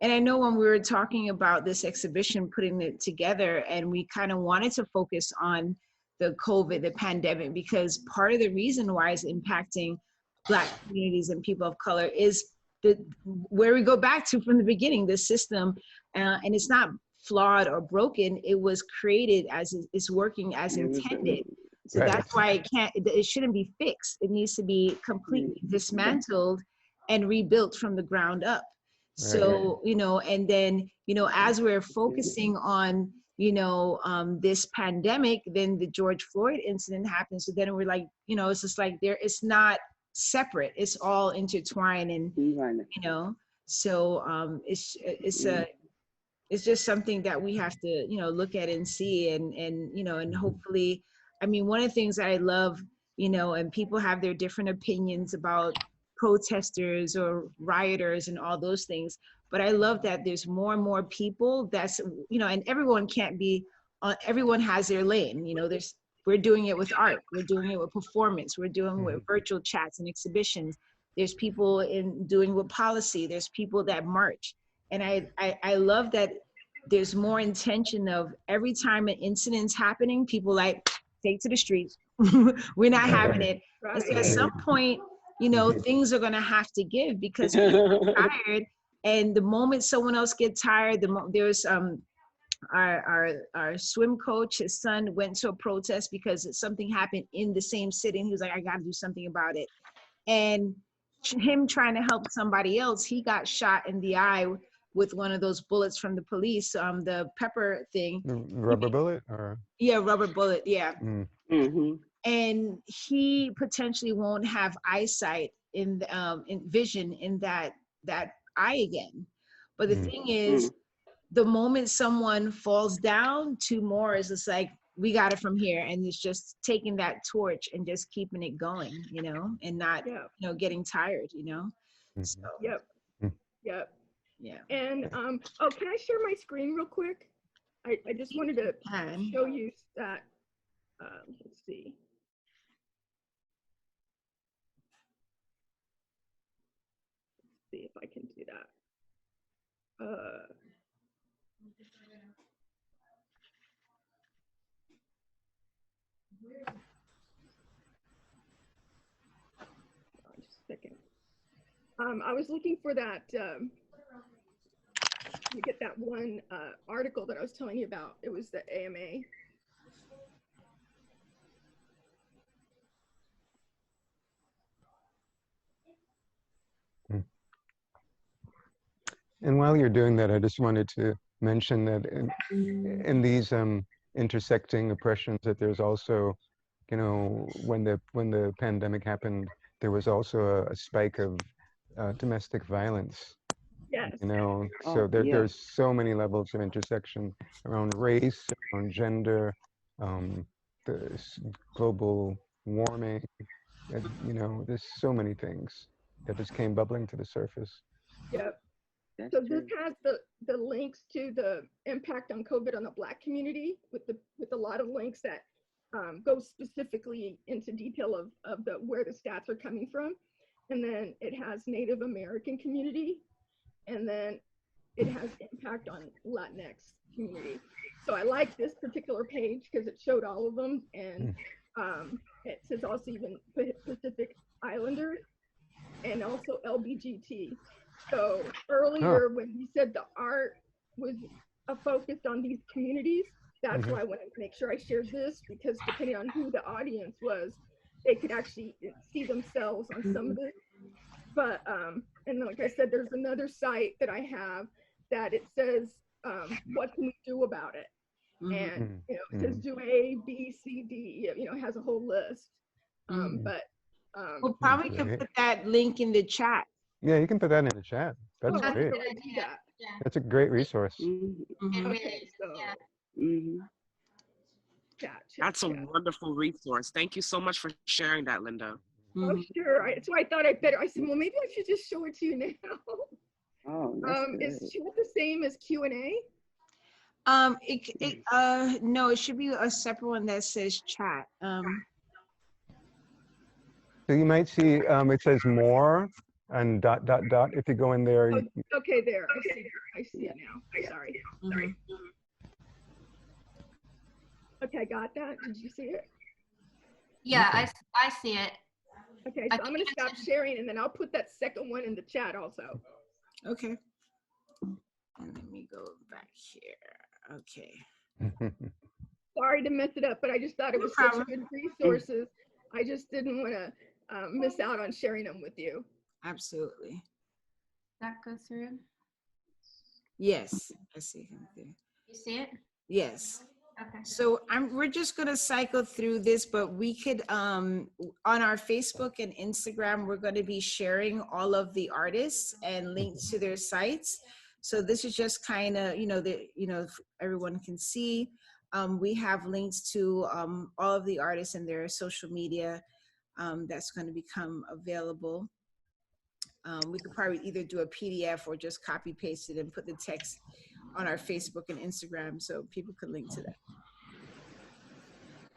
and I know when we were talking about this exhibition, putting it together, and we kind of wanted to focus on the COVID, the pandemic, because part of the reason why it's impacting Black communities and people of color is where we go back to from the beginning, the system, and it's not flawed or broken. It was created as it's working as intended. So that's why it shouldn't be fixed. It needs to be completely dismantled and rebuilt from the ground up. So, you know, and then, you know, as we're focusing on, you know, this pandemic, then the George Floyd incident happened. So then we're like, you know, it's just like it's not separate, it's all intertwined, and you know, so it's just something that we have to, you know, look at and see, and you know, and hopefully, I mean, one of the things I love, you know, and people have their different opinions about protesters or rioters and all those things, but I love that there's more and more people that's, you know, and everyone can't be everyone has their lane, you know, we're doing it with art, we're doing it with performance, we're doing it with virtual chats and exhibitions, there's people doing with policy, there's people that march, and I love that there's more intention of every time an incident's happening, people like take to the streets, we're not having it. And so at some point, you know, things are gonna have to give, because people are tired, and the moment someone else gets tired, there's our swim coach, his son went to a protest because something happened in the same city, and he was like, I gotta do something about it. And him trying to help somebody else, he got shot in the eye with one of those bullets from the police, the pepper thing. Rubber bullet, or? Yeah, rubber bullet, yeah. And he potentially won't have eyesight in vision in that eye again. But the thing is, the moment someone falls down, two more is just like, we got it from here, and it's just taking that torch and just keeping it going, you know, and not, you know, getting tired, you know. So. Yep. Yeah. And oh, can I share my screen real quick? I just wanted to show you that. Let's see. Let's see if I can do that. Just a second. I was looking for that, to get that one article that I was telling you about. It was the AMA. And while you're doing that, I just wanted to mention that in these intersecting oppressions, that there's also, you know, when the pandemic happened, there was also a spike of domestic violence. Yes. You know, so there's so many levels of intersection around race, around gender, the global warming, and, you know, there's so many things that just came bubbling to the surface. Yep. That's So true. this has the links to the impact on COVID on the Black community with a lot of links that go specifically into detail of where the stats are coming from. And then it has Native American community, and then it has impact on Latinx community. So I like this particular page because it showed all of them, and it says also even Pacific Islanders and also LBGT. So earlier when you said the art was focused on these communities, that's why I wanted to make sure I shared this, because depending on who the audience was, they could actually see themselves on some of it. But and like I said, there's another site that I have that it says what can we do about it, and you know, it says do A, B, C, D, you know, it has a whole list. But we'll probably could put that link in the chat. Yeah, you can put that in the chat. That's oh, great. so I do that. Yeah. That's a great resource. It really Okay, is. so Yeah. chat. That's a wonderful resource. Thank you so much for sharing that, Linda. Oh, sure. So I thought I said, well, maybe I should just show it to you now. Oh, that's Is good. chat the same as Q&A? No, it should be a separate one that says chat. So you might see it says more and ... If you go in there, Oh, okay, there. I see it now. Sorry. Okay, I got that. Did you see it? Yeah, I see it. Okay, so I'm going to stop sharing, and then I'll put that second one in the chat also. Okay. And let me go back here. Okay. Sorry to mess it up, but I just thought it was such good resources. I just didn't want to miss out on sharing them with you. Absolutely. That goes through. Yes, I see him there. You see it? Yes. Okay. So we're just gonna cycle through this, but we could on our Facebook and Instagram, we're gonna be sharing all of the artists and links to their sites. So this is just kind of, everyone can see. We have links to all of the artists and their social media that's going to become available. We could probably either do a PDF or just copy paste it and put the text on our Facebook and Instagram so people can link to that.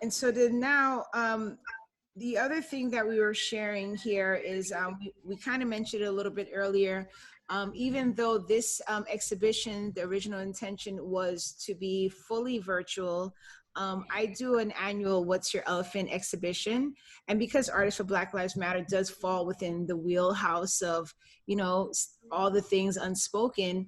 And so then now, the other thing that we were sharing here is we kind of mentioned it a little bit earlier. Even though this exhibition, the original intention was to be fully virtual, I do an annual What's Your Elephant exhibition. And because Artists for Black Lives Matter does fall within the wheelhouse of, all the things unspoken,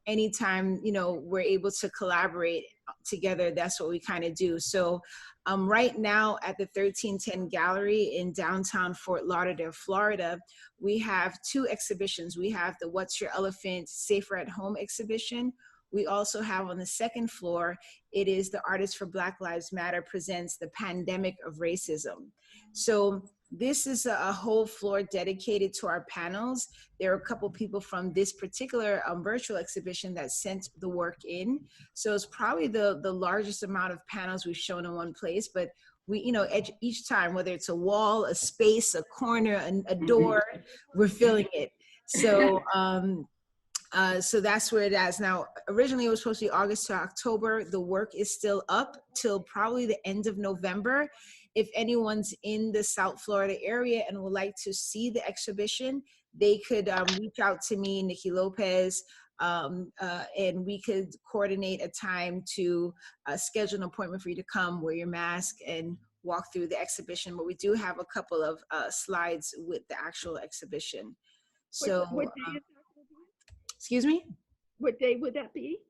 anytime, we're able to collaborate together, that's what we kind of do. So right now at the 1310 Gallery in downtown Fort Lauderdale, Florida, we have two exhibitions. We have the What's Your Elephant Safer at Home exhibition. We also have on the second floor, it is the Artists for Black Lives Matter presents the Pandemic of Racism. So this is a whole floor dedicated to our panels. There are a couple people from this particular virtual exhibition that sent the work in. So it's probably the largest amount of panels we've shown in one place, but we, each time, whether it's a wall, a space, a corner, a door, we're filling it. So, so that's where it is now. Originally, it was supposed to be August to October. The work is still up till probably the end of November. If anyone's in the South Florida area and would like to see the exhibition, they could reach out to me, Nikki Lopez, and we could coordinate a time to schedule an appointment for you to come, wear your mask, and walk through the exhibition. But we do have a couple of slides with the actual exhibition. So, what day is that? excuse me? What day would that be?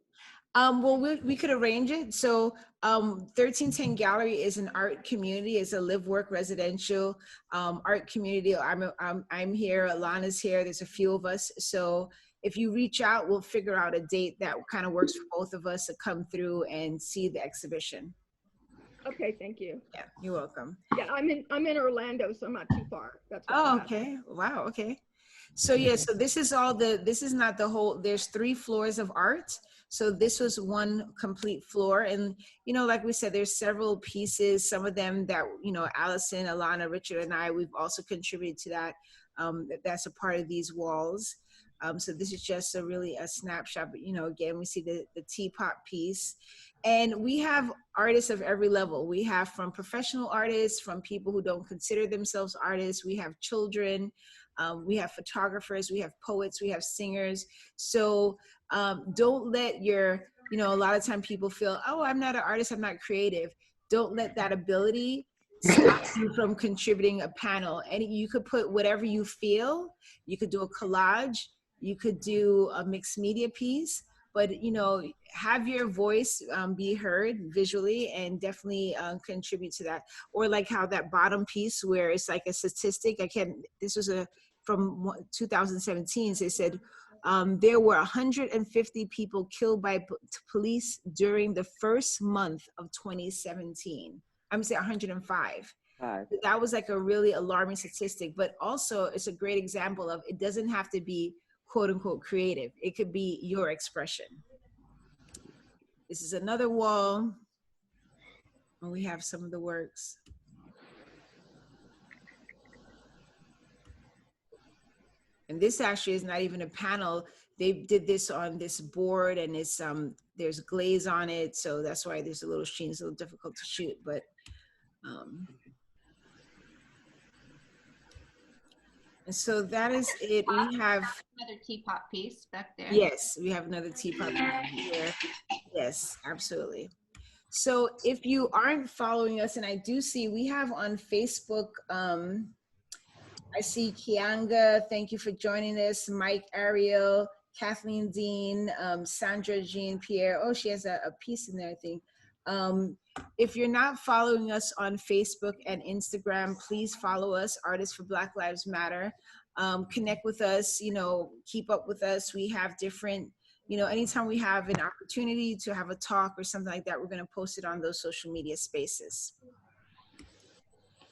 Well, we could arrange it. So 1310 Gallery is an art community. It's a live work residential art community. I'm here, Alana's here, there's a few of us. So if you reach out, we'll figure out a date that kind of works for both of us to come through and see the exhibition. Okay, thank you. Yeah, you're welcome. Yeah, I'm in Orlando, so I'm not too far. That's oh, okay. Wow, okay. So yeah, so this is not the whole, there's 3 floors of art. So this was one complete floor. And, like we said, there's several pieces, some of them that, Allison, Alana, Richard, and I, we've also contributed to that. That's a part of these walls. So this is just a snapshot, but again, we see the teapot piece. And we have artists of every level. We have from professional artists, from people who don't consider themselves artists. We have children, we have photographers, we have poets, we have singers. So don't let your, a lot of time people feel, oh, I'm not an artist, I'm not creative. Don't let that ability stop you from contributing a panel. And you could put whatever you feel. You could do a collage, you could do a mixed media piece, but have your voice be heard visually, and definitely contribute to that. Or like how that bottom piece where it's like a statistic, this was from 2017, they said there were 150 people killed by police during the first month of 2017. I'm gonna say 105. That was like a really alarming statistic, but also it's a great example of, it doesn't have to be quote unquote creative. It could be your expression. This is another wall, and we have some of the works. And this actually is not even a panel. They did this on this board, and it's there's glaze on it, so that's why there's a little sheen. It's a little difficult to shoot, but and so that is it. We have another teapot piece back there. Yes, we have another teapot here. Yes, absolutely. So if you aren't following us, and I do see we have on Facebook, I see Kianga, thank you for joining us. Mike Ariel, Kathleen Dean, Sandra, Jean, Pierre. Oh, she has a piece in there, I think. If you're not following us on Facebook and Instagram, please follow us, Artists for Black Lives Matter. Connect with us, keep up with us. We have different, anytime we have an opportunity to have a talk or something like that, we're going to post it on those social media spaces.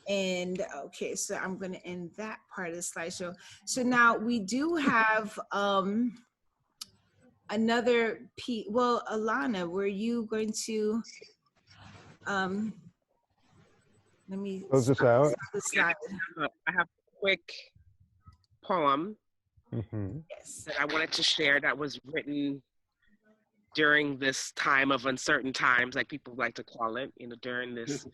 And okay, so I'm going to end that part of the slideshow. So now we do have another piece. Well, Alana, were you going to let me close this out? the slide. I have a quick poem Yes. that I wanted to share that was written during this time of uncertain times, like people like to call it, during this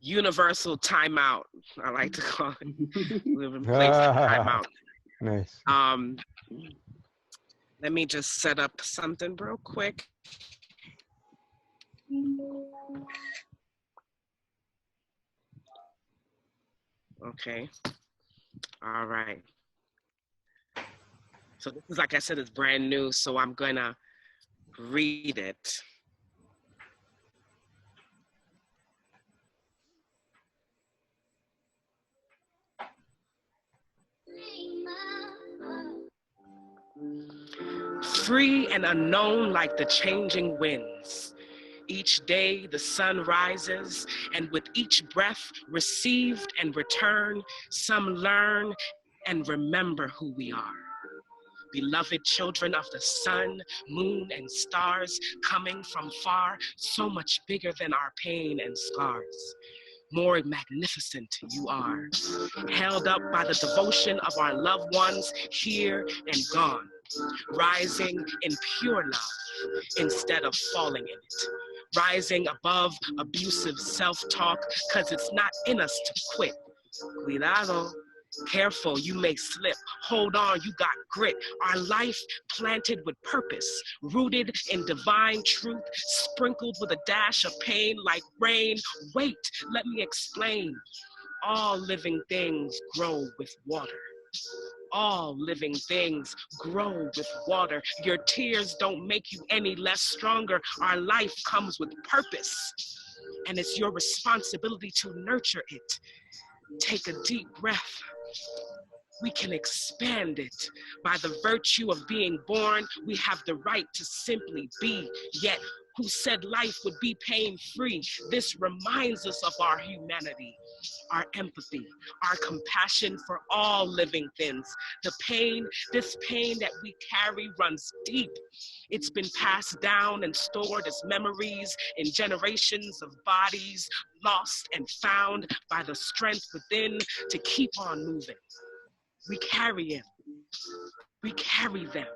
universal timeout, I like to call it. We've been placed in timeout. Nice. Let me just set up something real quick. Okay. All right. So this is, like I said, it's brand new, so I'm gonna read it. Free and unknown like the changing winds. Each day the sun rises, and with each breath received and returned, some learn and remember who we are. Beloved children of the sun, moon, and stars, coming from far, so much bigger than our pain and scars. More magnificent you are, held up by the devotion of our loved ones, here and gone, rising in pure love instead of falling in it, rising above abusive self-talk, cause it's not in us to quit. Cuidado. Careful, you may slip. Hold on, you got grit. Our life planted with purpose, rooted in divine truth, sprinkled with a dash of pain like rain. Wait, let me explain. All living things grow with water. All living things grow with water. Your tears don't make you any less stronger. Our life comes with purpose, and it's your responsibility to nurture it. Take a deep breath. We can expand it. By the virtue of being born, we have the right to simply be. Yet, who said life would be pain-free? This reminds us of our humanity, our empathy, our compassion for all living things. The pain, this pain that we carry runs deep. It's been passed down and stored as memories in generations of bodies, lost and found by the strength within to keep on moving. We carry it. We carry them.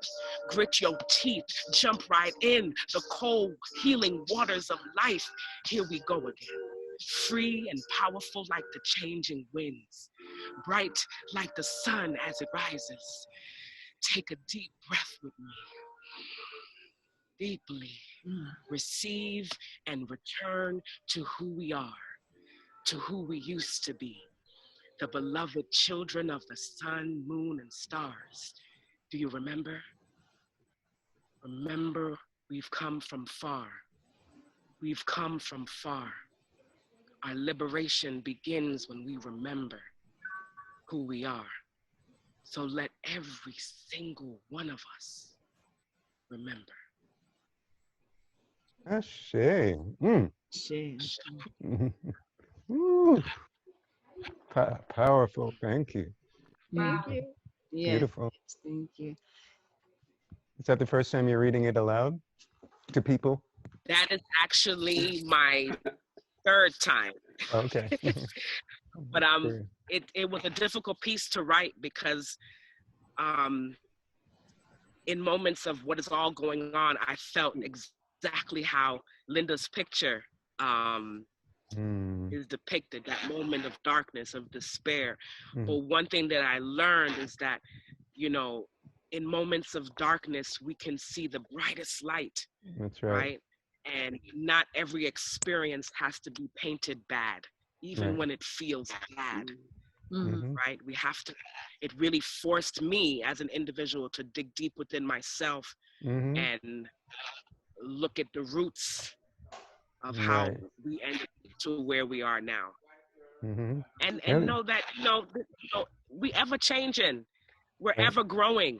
Grit your teeth, jump right in the cold, healing waters of life. Here we go again. Free and powerful like the changing winds. Bright like the sun as it rises. Take a deep breath with me. Deeply receive and return to who we are, to who we used to be. The beloved children of the sun, moon, and stars. Do you remember? Remember, we've come from far. We've come from far. Our liberation begins when we remember who we are. So let every single one of us remember. Ashe. Ooh. Powerful. Thank you. Thank you. Yeah. Beautiful. Thank you. Is that the first time you're reading it aloud to people? That is actually my third time. Okay. But it was a difficult piece to write because in moments of what is all going on, I felt exactly how Linda's picture is depicted, that moment of darkness, of despair. But one thing that I learned is that, you know, in moments of darkness, we can see the brightest light. That's right. Right? And not every experience has to be painted bad, even when it feels bad. Right? We have to, it really forced me as an individual to dig deep within myself and look at the roots of how we ended to where we are now. And know that, you know, we ever changing, we're ever growing.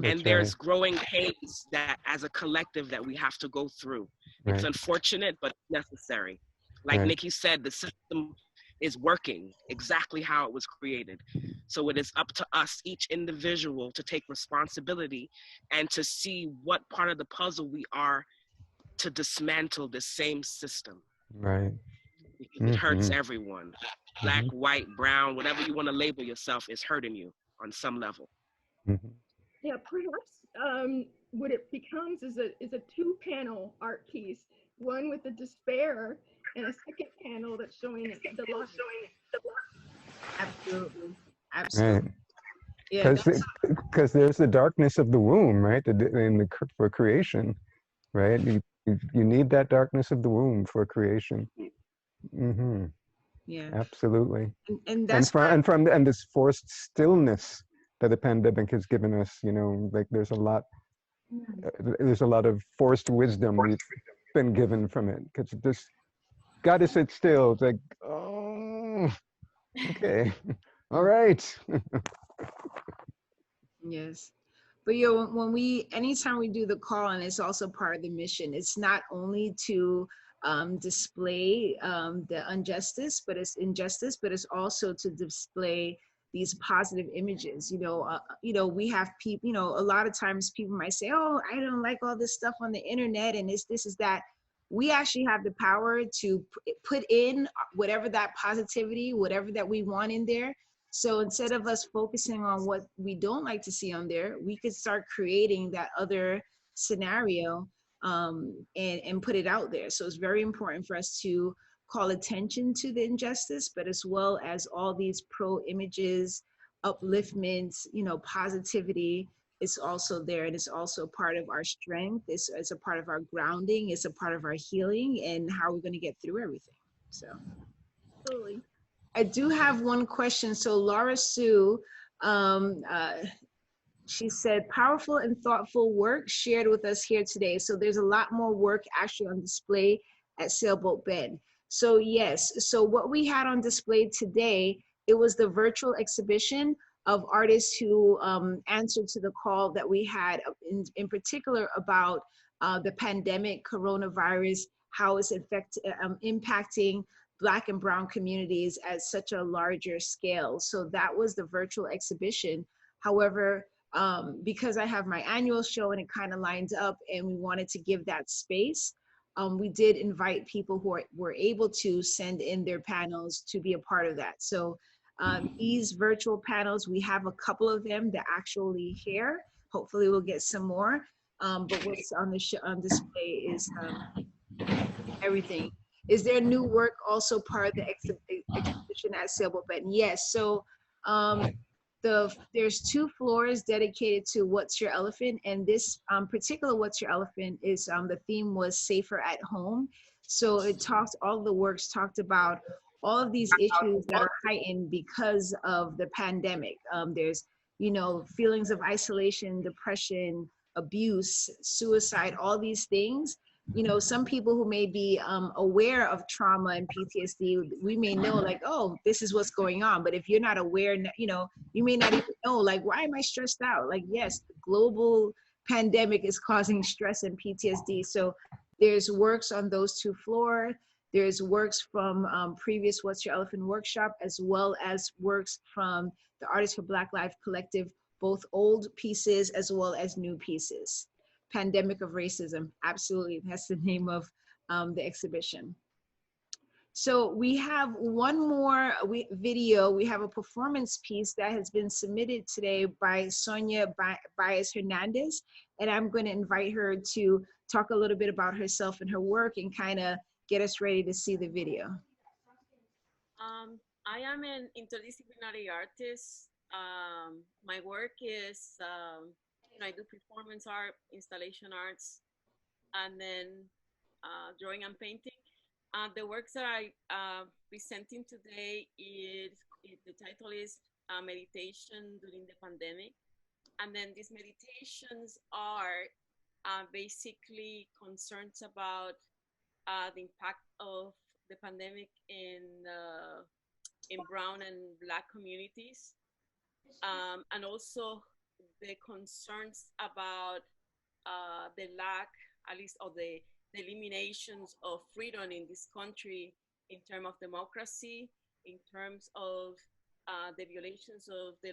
And there's growing pains that as a collective that we have to go through. It's unfortunate, but necessary. Like Nikki said, the system is working exactly how it was created. So it is up to us, each individual, to take responsibility and to see what part of the puzzle we are to dismantle the same system. Right. Because it hurts everyone. Black, white, brown, whatever you want to label yourself is hurting you on some level. Yeah, perhaps what it becomes is a two-panel art piece, one with the despair and a second panel that's showing the love. Absolutely. Absolutely. Yeah, because there's the darkness of the womb, right? For creation, right? You need that darkness of the womb for creation. Yeah, absolutely. And that's and this forced stillness that the pandemic has given us, you know, like there's a lot of forced wisdom we've been given from it, because it just got to sit still. It's like, oh, okay, all right. Yes. But anytime we do the call, and it's also part of the mission, it's not only to display the injustice, but it's also to display these positive images. We have people, a lot of times people might say, oh, I don't like all this stuff on the internet and this is that. We actually have the power to put in whatever that positivity, whatever that we want in there. So instead of us focusing on what we don't like to see on there, we could start creating that other scenario and put it out there. So it's very important for us to call attention to the injustice, but as well as all these pro images, upliftments, positivity. It's also there, and it's also part of our strength. It's a part of our grounding. It's a part of our healing and how we're going to get through everything. So, totally. I do have one question. So Laura Sue, she said, powerful and thoughtful work shared with us here today. So there's a lot more work actually on display at Sailboat Bend. So yes, so what we had on display today, it was the virtual exhibition of artists who answered to the call that we had in particular about the pandemic, coronavirus, how it's impacting Black and Brown communities at such a larger scale. So that was the virtual exhibition. However, because I have my annual show and it kind of lines up and we wanted to give that space, we did invite people who were able to send in their panels to be a part of that. So These virtual panels, we have a couple of them that actually here. Hopefully we'll get some more. But what's on the on display is everything. Is there new work also part of the exhibition at Sailboat Bend? Yes. So there's 2 floors dedicated to What's Your Elephant, and this particular What's Your Elephant is the theme was safer at home. So it talks, all the works talked about all of these issues that are heightened because of the pandemic. There's, you know, feelings of isolation, depression, abuse, suicide, all these things. You know, some people who may be aware of trauma and PTSD, we may know like, oh, this is what's going on. But if you're not aware, you know, you may not even know, like, why am I stressed out? Like, yes, the global pandemic is causing stress and PTSD. So there's works on those 2 floors. There's works from previous What's Your Elephant workshop, as well as works from the Artists for Black Lives Collective, both old pieces as well as new pieces. Pandemic of Racism, absolutely, that's the name of the exhibition. So we have one more video. We have a performance piece that has been submitted today by Sonia Baez Hernandez, and I'm going to invite her to talk a little bit about herself and her work and kind of get us ready to see the video. I am an interdisciplinary artist. My work is, I do performance art, installation arts, and then drawing and painting. The works that I presenting today the title is Meditation During the Pandemic. And then these meditations are basically concerns about the impact of the pandemic in brown and Black communities, and also the concerns about the lack, at least, of the eliminations of freedom in this country in terms of democracy, in terms of the violations of the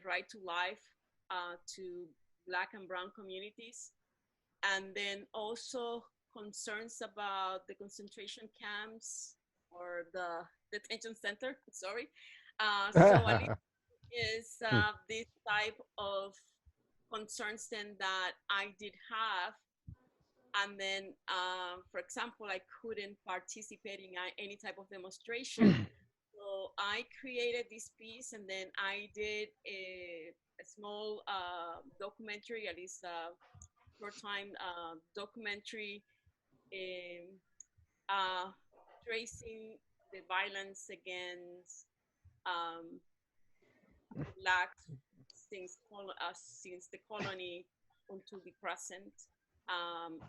right to life to Black and brown communities, and then also concerns about the concentration camps or the detention center, sorry. So at least is this type of concerns then that I did have. And then, for example, I couldn't participate in any type of demonstration. So I created this piece, and then I did a small documentary, at least short-time documentary, tracing the violence against Black since the colony until the present.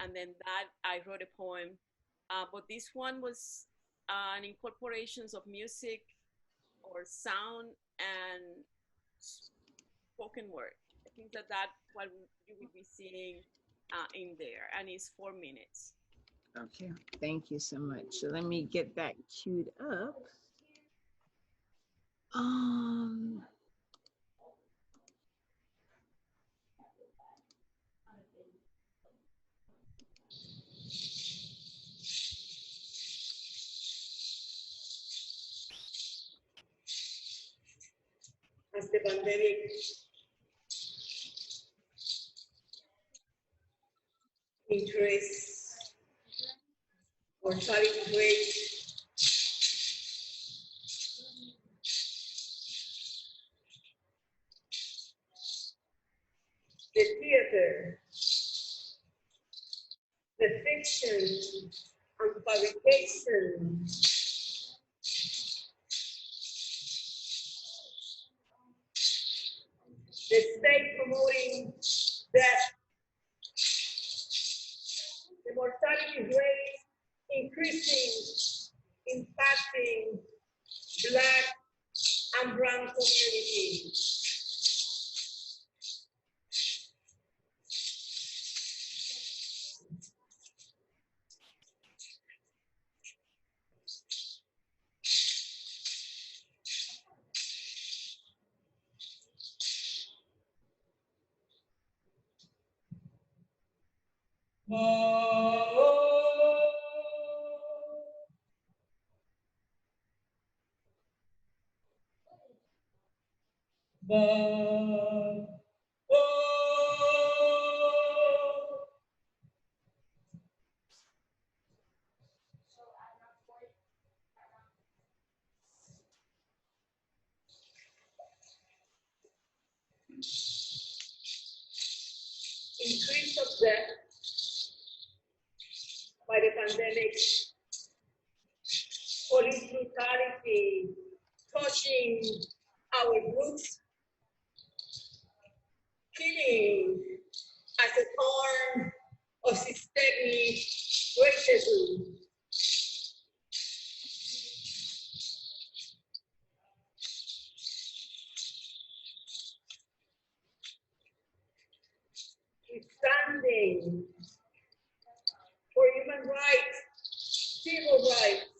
And then that I wrote a poem, but this one was an incorporation of music or sound and spoken word. I think that's what you will be seeing in there, and it's 4 minutes. Okay, thank you so much. So let me get that queued up. As the pandemic increase mortality rate, the theater, the fiction and fabrication, the state promoting death, the mortality rate increasing, impacting Black and brown communities. But, oh, increase of death by the pandemic, police brutality, touching our roots, killing as a form of systemic racism. Standing for human rights, civil rights,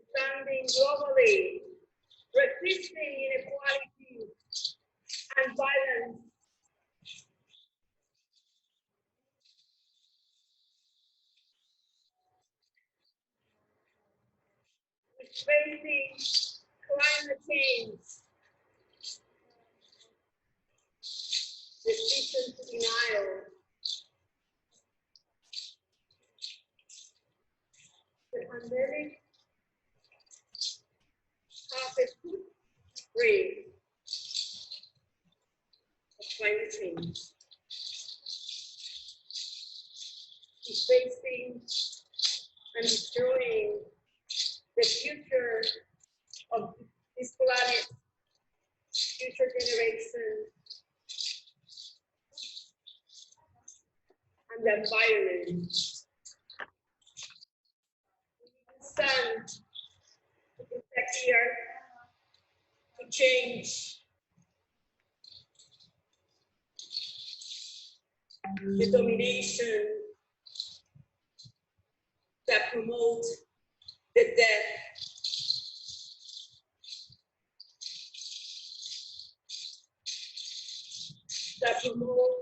standing globally, resisting inequality and violence. Facing climate change, resistance to denial, the pandemic has a footprint of climate change. It's facing and destroying the future of this planet, future generations, and the environment. We stand to protect the earth, to change the domination that promotes the death, that promote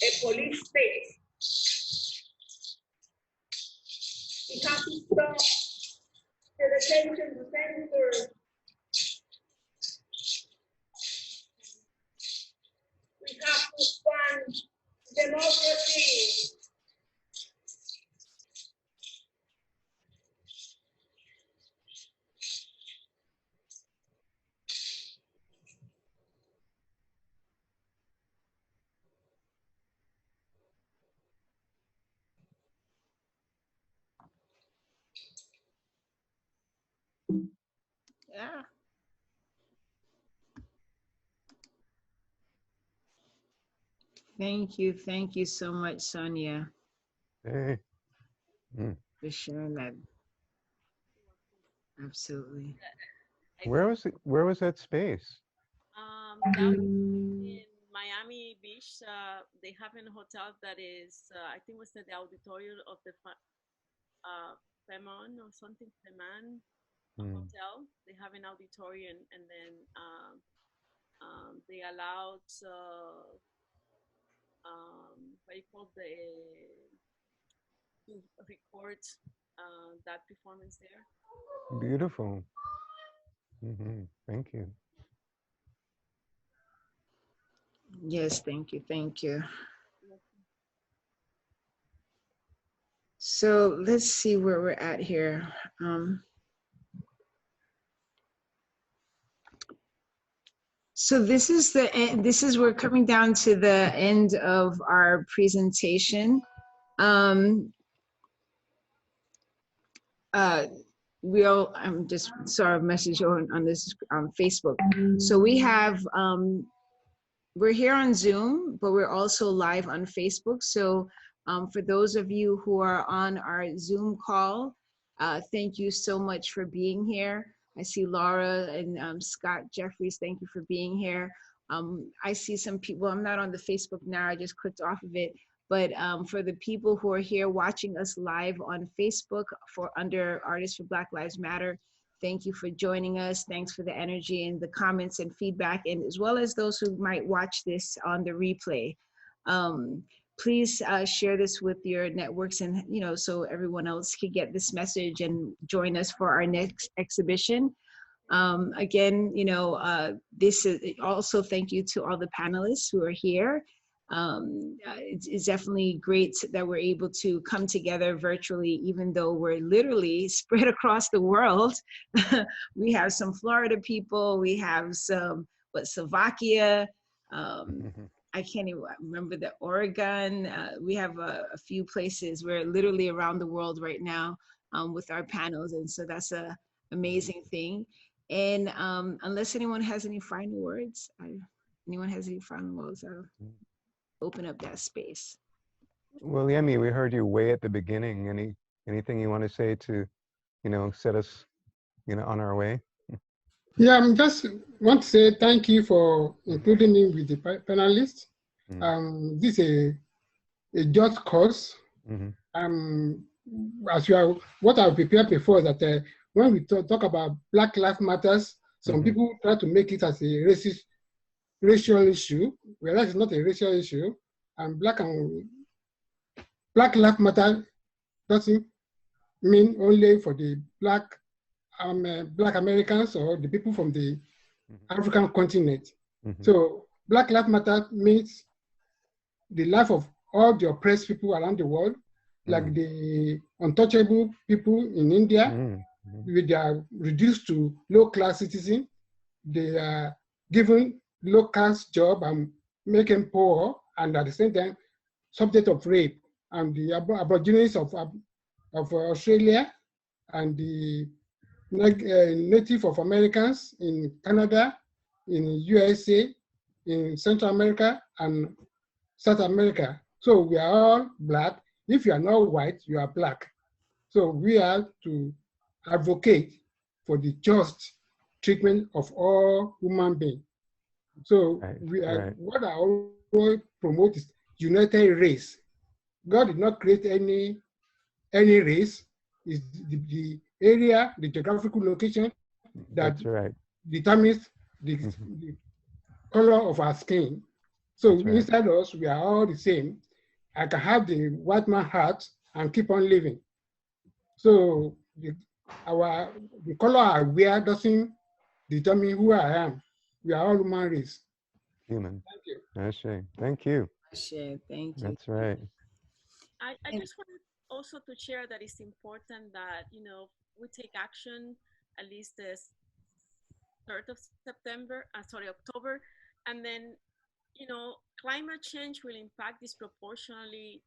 a police state. We have to stop the detention center. We have to fund democracy. Yeah. Thank you so much, Sonia, Hey. for sharing that. Absolutely. Where was that space? That was in Miami Beach. They have a hotel that is, I think was at the auditorium of the Femon or something, Feman hotel. They have an auditorium, and then they allowed what you call to record that performance there. Beautiful. Thank you. Yes, thank you, thank you. So let's see where we're at here. So this is the end. We're coming down to the end of our presentation. I'm just saw a message on this Facebook. So we have, we're here on Zoom, but we're also live on Facebook. So for those of you who are on our Zoom call, thank you so much for being here. I see Laura and Scott Jeffries, thank you for being here. I see some people, I'm not on the Facebook now, I just clicked off of it. But for the people who are here watching us live on Facebook under Artists for Black Lives Matter, thank you for joining us. Thanks for the energy and the comments and feedback, and as well as those who might watch this on the replay. please share this with your networks, and so everyone else can get this message and join us for our next exhibition. Again, this is also thank you to all the panelists who are here. It's definitely great that we're able to come together virtually, even though we're literally spread across the world. We have some Florida people, we have some, Slovakia, I can't even remember the Oregon. We have a few places. We're literally around the world right now with our panels. And so that's a amazing thing. And unless anyone has any final words, anyone has any final words, I'll open up that space. Well, Yemi, we heard you way at the beginning. Anything you want to say to, set us, on our way? Yeah, I just want to say thank you for including me with the panelists. This is a just cause. What I prepared before is that when we talk about Black Lives Matters, some people try to make it as a racial issue, whereas it's not a racial issue. And Black Lives Matter doesn't mean only for the Black Americans or the people from the African continent. So Black Lives Matter means the life of all the oppressed people around the world, like the untouchable people in India. They are reduced to low-class citizens. They are given low-class job and making poor, and at the same time, subject of rape. And the Aborigines of Australia and the Native of Americans in Canada, in USA, in Central America, and South America. So we are all Black. If you are not white, you are Black. So we have to advocate for the just treatment of all human beings. So what I always promote is united race. God did not create any race. It's the area, the geographical location that determines the color of our skin. So inside us, we are all the same. I can have the white man heart and keep on living. So the color I wear doesn't determine who I am. We are all human race. Human. Thank you. Ashe. Thank you. Ashe. Thank you. That's right. I just wanted also to share that it's important that, we take action at least this 3rd of October. And then, climate change will impact disproportionately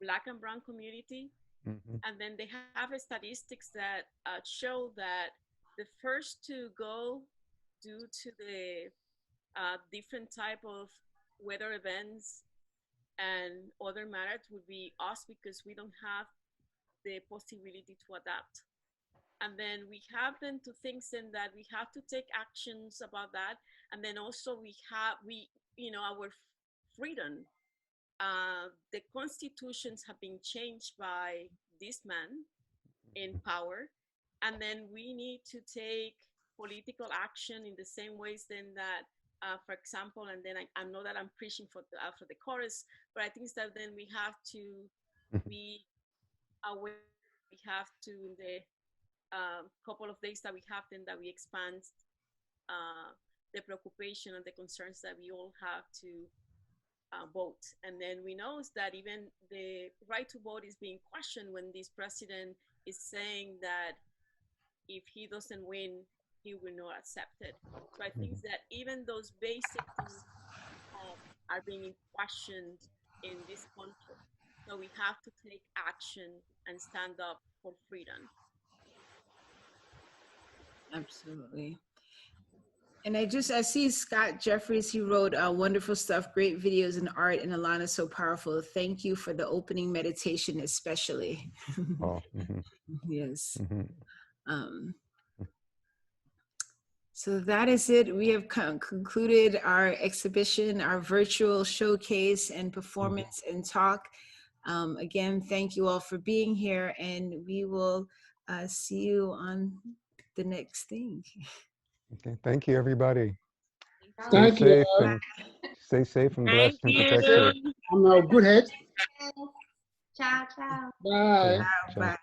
Black and brown community. And then they have statistics that show that the first to go due to the different type of weather events and other matters would be us, because we don't have the possibility to adapt. And then we happen to think that we have to take actions about that. And then also our freedom. The constitutions have been changed by this man in power. And then we need to take political action in the same ways then that, for example, and then I know that I'm preaching for the chorus, but I think that then we have to be aware. We have to, in the couple of days that we have, then that we expand the preoccupation and the concerns that we all have to vote. And then we know that even the right to vote is being questioned when this president is saying that if he doesn't win, he will not accept it. So I think that even those basic things are being questioned in this country. So we have to take action and stand up for freedom. Absolutely. And I see Scott Jeffries, he wrote wonderful stuff, great videos and art, and Alana, so powerful. Thank you for the opening meditation, especially. Yes. So that is it. We have concluded our exhibition, our virtual showcase and performance and talk. Again, thank you all for being here, and we will see you on the next thing. Okay, thank you, everybody. Thank Stay you. safe and Stay safe and Thank blessed and you. protected. I'm a good head. Ciao, ciao. Bye. Ciao. Bye.